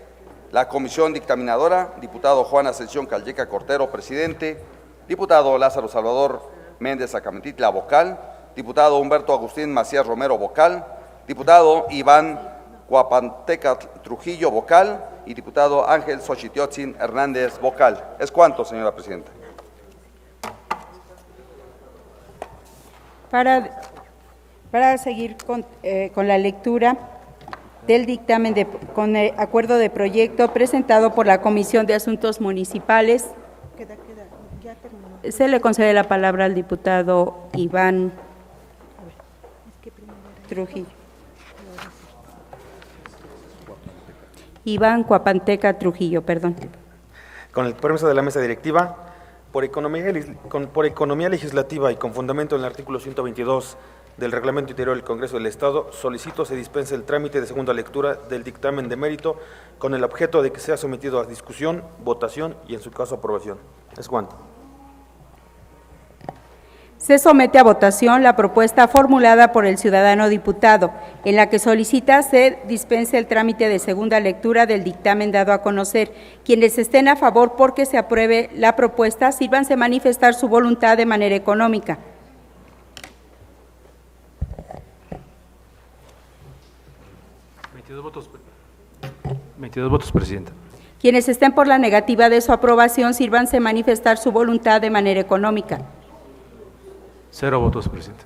la comisión dictaminadora, diputado Juan Ascensión Calleca Cortero, presidente, diputado Lázaro Salvador Méndez Acamentitla, vocal, diputado Humberto Agustín Macías Romero, vocal, diputado Iván Cuapanteca Trujillo, vocal, y diputado Ángel Xochitiotzin Hernández, vocal. Es cuanto, señora presidenta. Para seguir con la lectura del dictamen con el acuerdo de proyecto presentado por la Comisión de Asuntos Municipales, se le concede la palabra al diputado Iván Trujillo. Iván Cuapanteca Trujillo, perdón. Con el permiso de la mesa directiva, por economía legislativa y con fundamento en el artículo 122 del Reglamento Interior del Congreso del Estado, solicito se dispense el trámite de segunda lectura del dictamen de mérito con el objeto de que sea sometido a discusión, votación y, en su caso, aprobación. Es cuanto. Se somete a votación la propuesta formulada por el ciudadano diputado, en la que solicita se dispense el trámite de segunda lectura del dictamen dado a conocer. Quienes estén a favor porque se apruebe la propuesta, sírvanse manifestar su voluntad de manera económica. Veintidós votos, presidenta. Quienes estén por la negativa de su aprobación, sírvanse manifestar su voluntad de manera económica. 0 votos, presidenta.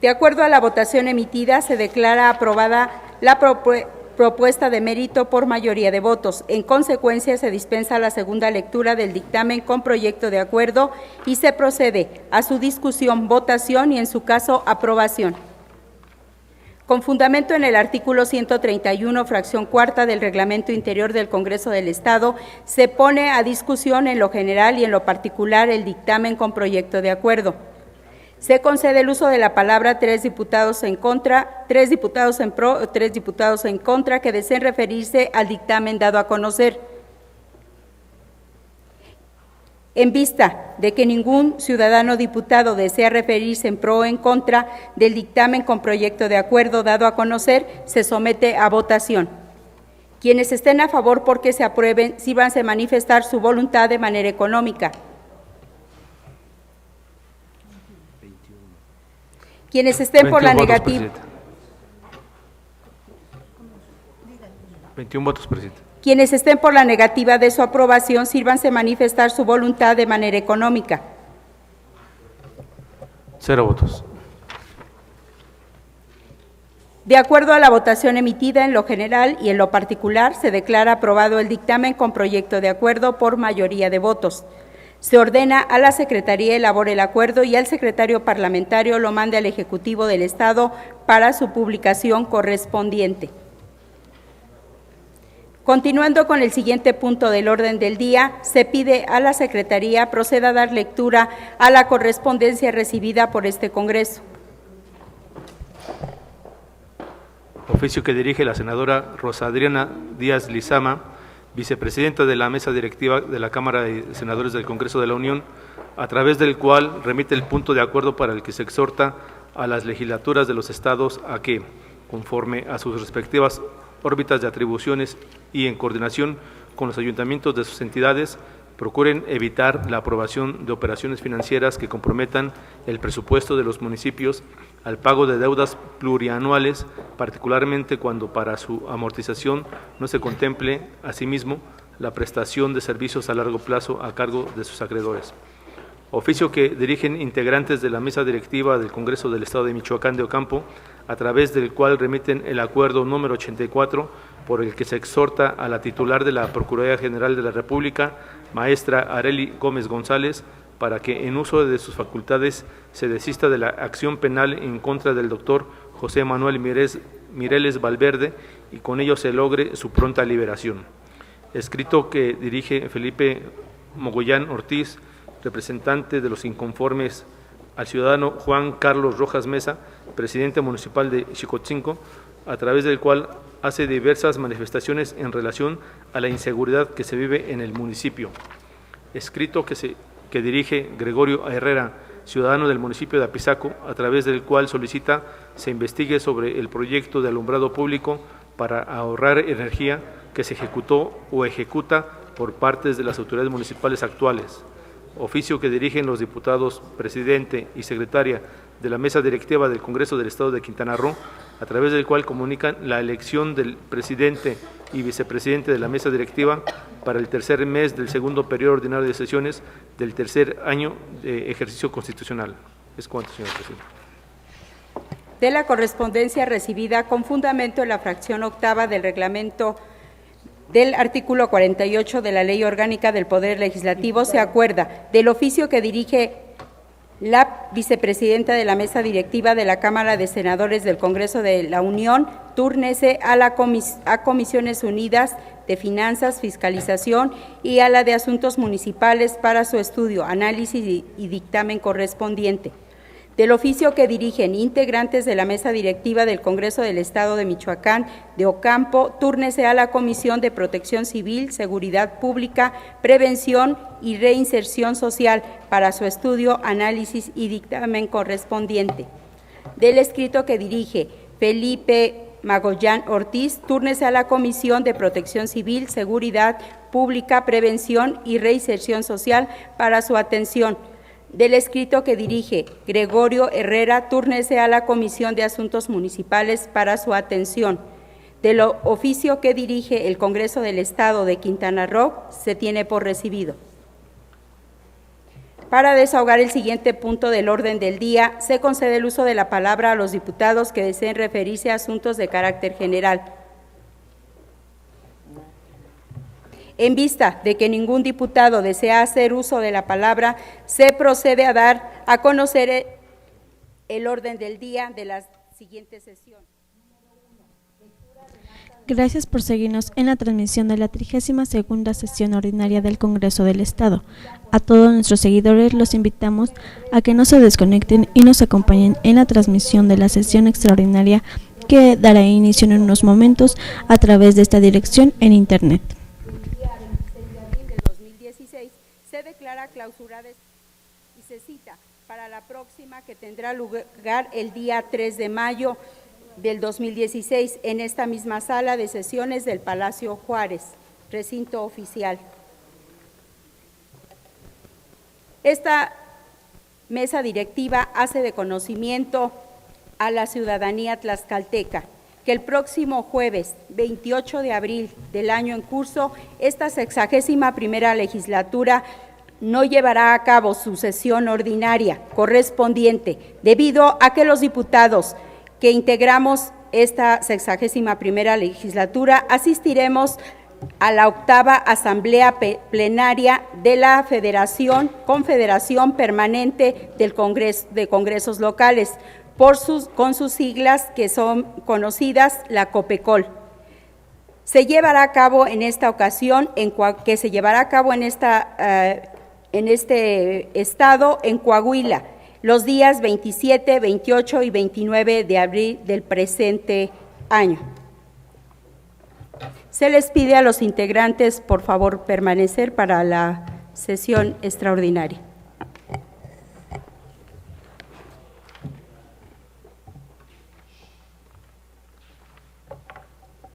De acuerdo a la votación emitida, se declara aprobada la propuesta de mérito por mayoría de votos. En consecuencia, se dispensa la segunda lectura del dictamen con proyecto de acuerdo y se procede a su discusión, votación y, en su caso, aprobación. Con fundamento en el artículo 131, fracción cuarta del Reglamento Interior del Congreso del Estado, se pone a discusión en lo general y en lo particular el dictamen con proyecto de acuerdo. Se concede el uso de la palabra 3 diputados en contra, 3 diputados en pro, 3 diputados en contra que deseen referirse al dictamen dado a conocer. En vista de que ningún ciudadano diputado desea referirse en pro o en contra del dictamen con proyecto de acuerdo dado a conocer, se somete a votación. Quienes estén a favor porque se aprueben, sírvanse manifestar su voluntad de manera económica. Quienes estén por la negativa. 21 votos, presidenta. Quienes estén por la negativa de su aprobación, sírvanse manifestar su voluntad de manera económica. 0 votos. De acuerdo a la votación emitida en lo general y en lo particular, se declara aprobado el dictamen con proyecto de acuerdo por mayoría de votos. Se ordena a la Secretaría elabore el acuerdo y al secretario parlamentario lo mande al Ejecutivo del Estado para su publicación correspondiente. Continuando con el siguiente punto del orden del día, se pide a la Secretaría proceda a dar lectura a la correspondencia recibida por este Congreso. Oficio que dirige la senadora Rosa Adriana Díaz Lizama, vicepresidenta de la mesa directiva de la Cámara de Senadores del Congreso de la Unión, a través del cual remite el punto de acuerdo para el que se exhorta a las legislaturas de los estados a que, conforme a sus respectivas órbitas de atribuciones y en coordinación con los ayuntamientos de sus entidades, procuren evitar la aprobación de operaciones financieras que comprometan el presupuesto de los municipios al pago de deudas plurianuales, particularmente cuando para su amortización no se contemple, asimismo, la prestación de servicios a largo plazo a cargo de sus acreedores. Oficio que dirigen integrantes de la mesa directiva del Congreso del Estado de Michoacán de Ocampo, a través del cual remiten el acuerdo número 84 por el que se exhorta a la titular de la Procuraduría General de la República, maestra Arely Gómez González, para que en uso de sus facultades se desista de la acción penal en contra del doctor José Manuel Mireles Valverde y con ello se logre su pronta liberación. Escrito que dirige Felipe Mogollán Ortiz, representante de los inconformes, al ciudadano Juan Carlos Rojas Mesa, presidente municipal de Xicotzinco, a través del cual hace diversas manifestaciones en relación a la inseguridad que se vive en el municipio. Escrito que dirige Gregorio Herrera, ciudadano del municipio de Apizaco, a través del cual solicita se investigue sobre el proyecto de alumbrado público para ahorrar energía que se ejecutó o ejecuta por partes de las autoridades municipales actuales. Oficio que dirigen los diputados presidente y secretaria de la mesa directiva del Congreso del Estado de Quintana Roo, a través del cual comunican la elección del presidente y vicepresidente de la mesa directiva para el tercer mes del segundo periodo ordinario de sesiones del tercer año de ejercicio constitucional. Es cuanto, señor presidente. De la correspondencia recibida con fundamento en la fracción octava del reglamento del artículo 48 de la Ley Orgánica del Poder Legislativo, se acuerda del oficio que dirige la vicepresidenta de la mesa directiva de la Cámara de Senadores del Congreso de la Unión, túrnese a Comisiones Unidas de Finanzas, Fiscalización y a la de Asuntos Municipales para su estudio, análisis y dictamen correspondiente. Del oficio que dirigen integrantes de la mesa directiva del Congreso del Estado de Michoacán, de Ocampo, túrnese a la Comisión de Protección Civil, Seguridad Pública, Prevención y Reinserción Social para su estudio, análisis y dictamen correspondiente. Del escrito que dirige Felipe Mogollán Ortiz, túrnese a la Comisión de Protección Civil, Seguridad Pública, Prevención y Reinserción Social para su atención. Del escrito que dirige Gregorio Herrera, túrnese a la Comisión de Asuntos Municipales para su atención. Del oficio que dirige el Congreso del Estado de Quintana Roo, se tiene por recibido. Para desahogar el siguiente punto del orden del día, se concede el uso de la palabra a los diputados que deseen referirse a asuntos de carácter general. En vista de que ningún diputado desea hacer uso de la palabra, se procede a dar a conocer el orden del día de la siguiente sesión. Gracias por seguirnos en la transmisión de la 32ª sesión ordinaria del Congreso del Estado. A todos nuestros seguidores los invitamos a que no se desconecten y nos acompañen en la transmisión de la sesión extraordinaria que dará inicio en unos momentos a través de esta dirección en Internet. Se declara clausurada y se cita para la próxima, que tendrá lugar el día 3 de mayo del 2016 en esta misma sala de sesiones del Palacio Juárez, recinto oficial. Esta mesa directiva hace de conocimiento a la ciudadanía tlaxcalteca que el próximo jueves 28 de abril del año en curso, esta 61ª legislatura no llevará a cabo su sesión ordinaria correspondiente, debido a que los diputados que integramos esta 61ª legislatura asistiremos a la 8ª Asamblea Plenaria de la Confederación Permanente de Congresos Locales, con sus siglas que son conocidas, la COPECOL. Se llevará a cabo en esta ocasión, en este estado, en Coahuila, los días 27, 28 y 29 de abril del presente año. Se les pide a los integrantes, por favor, permanecer para la sesión extraordinaria.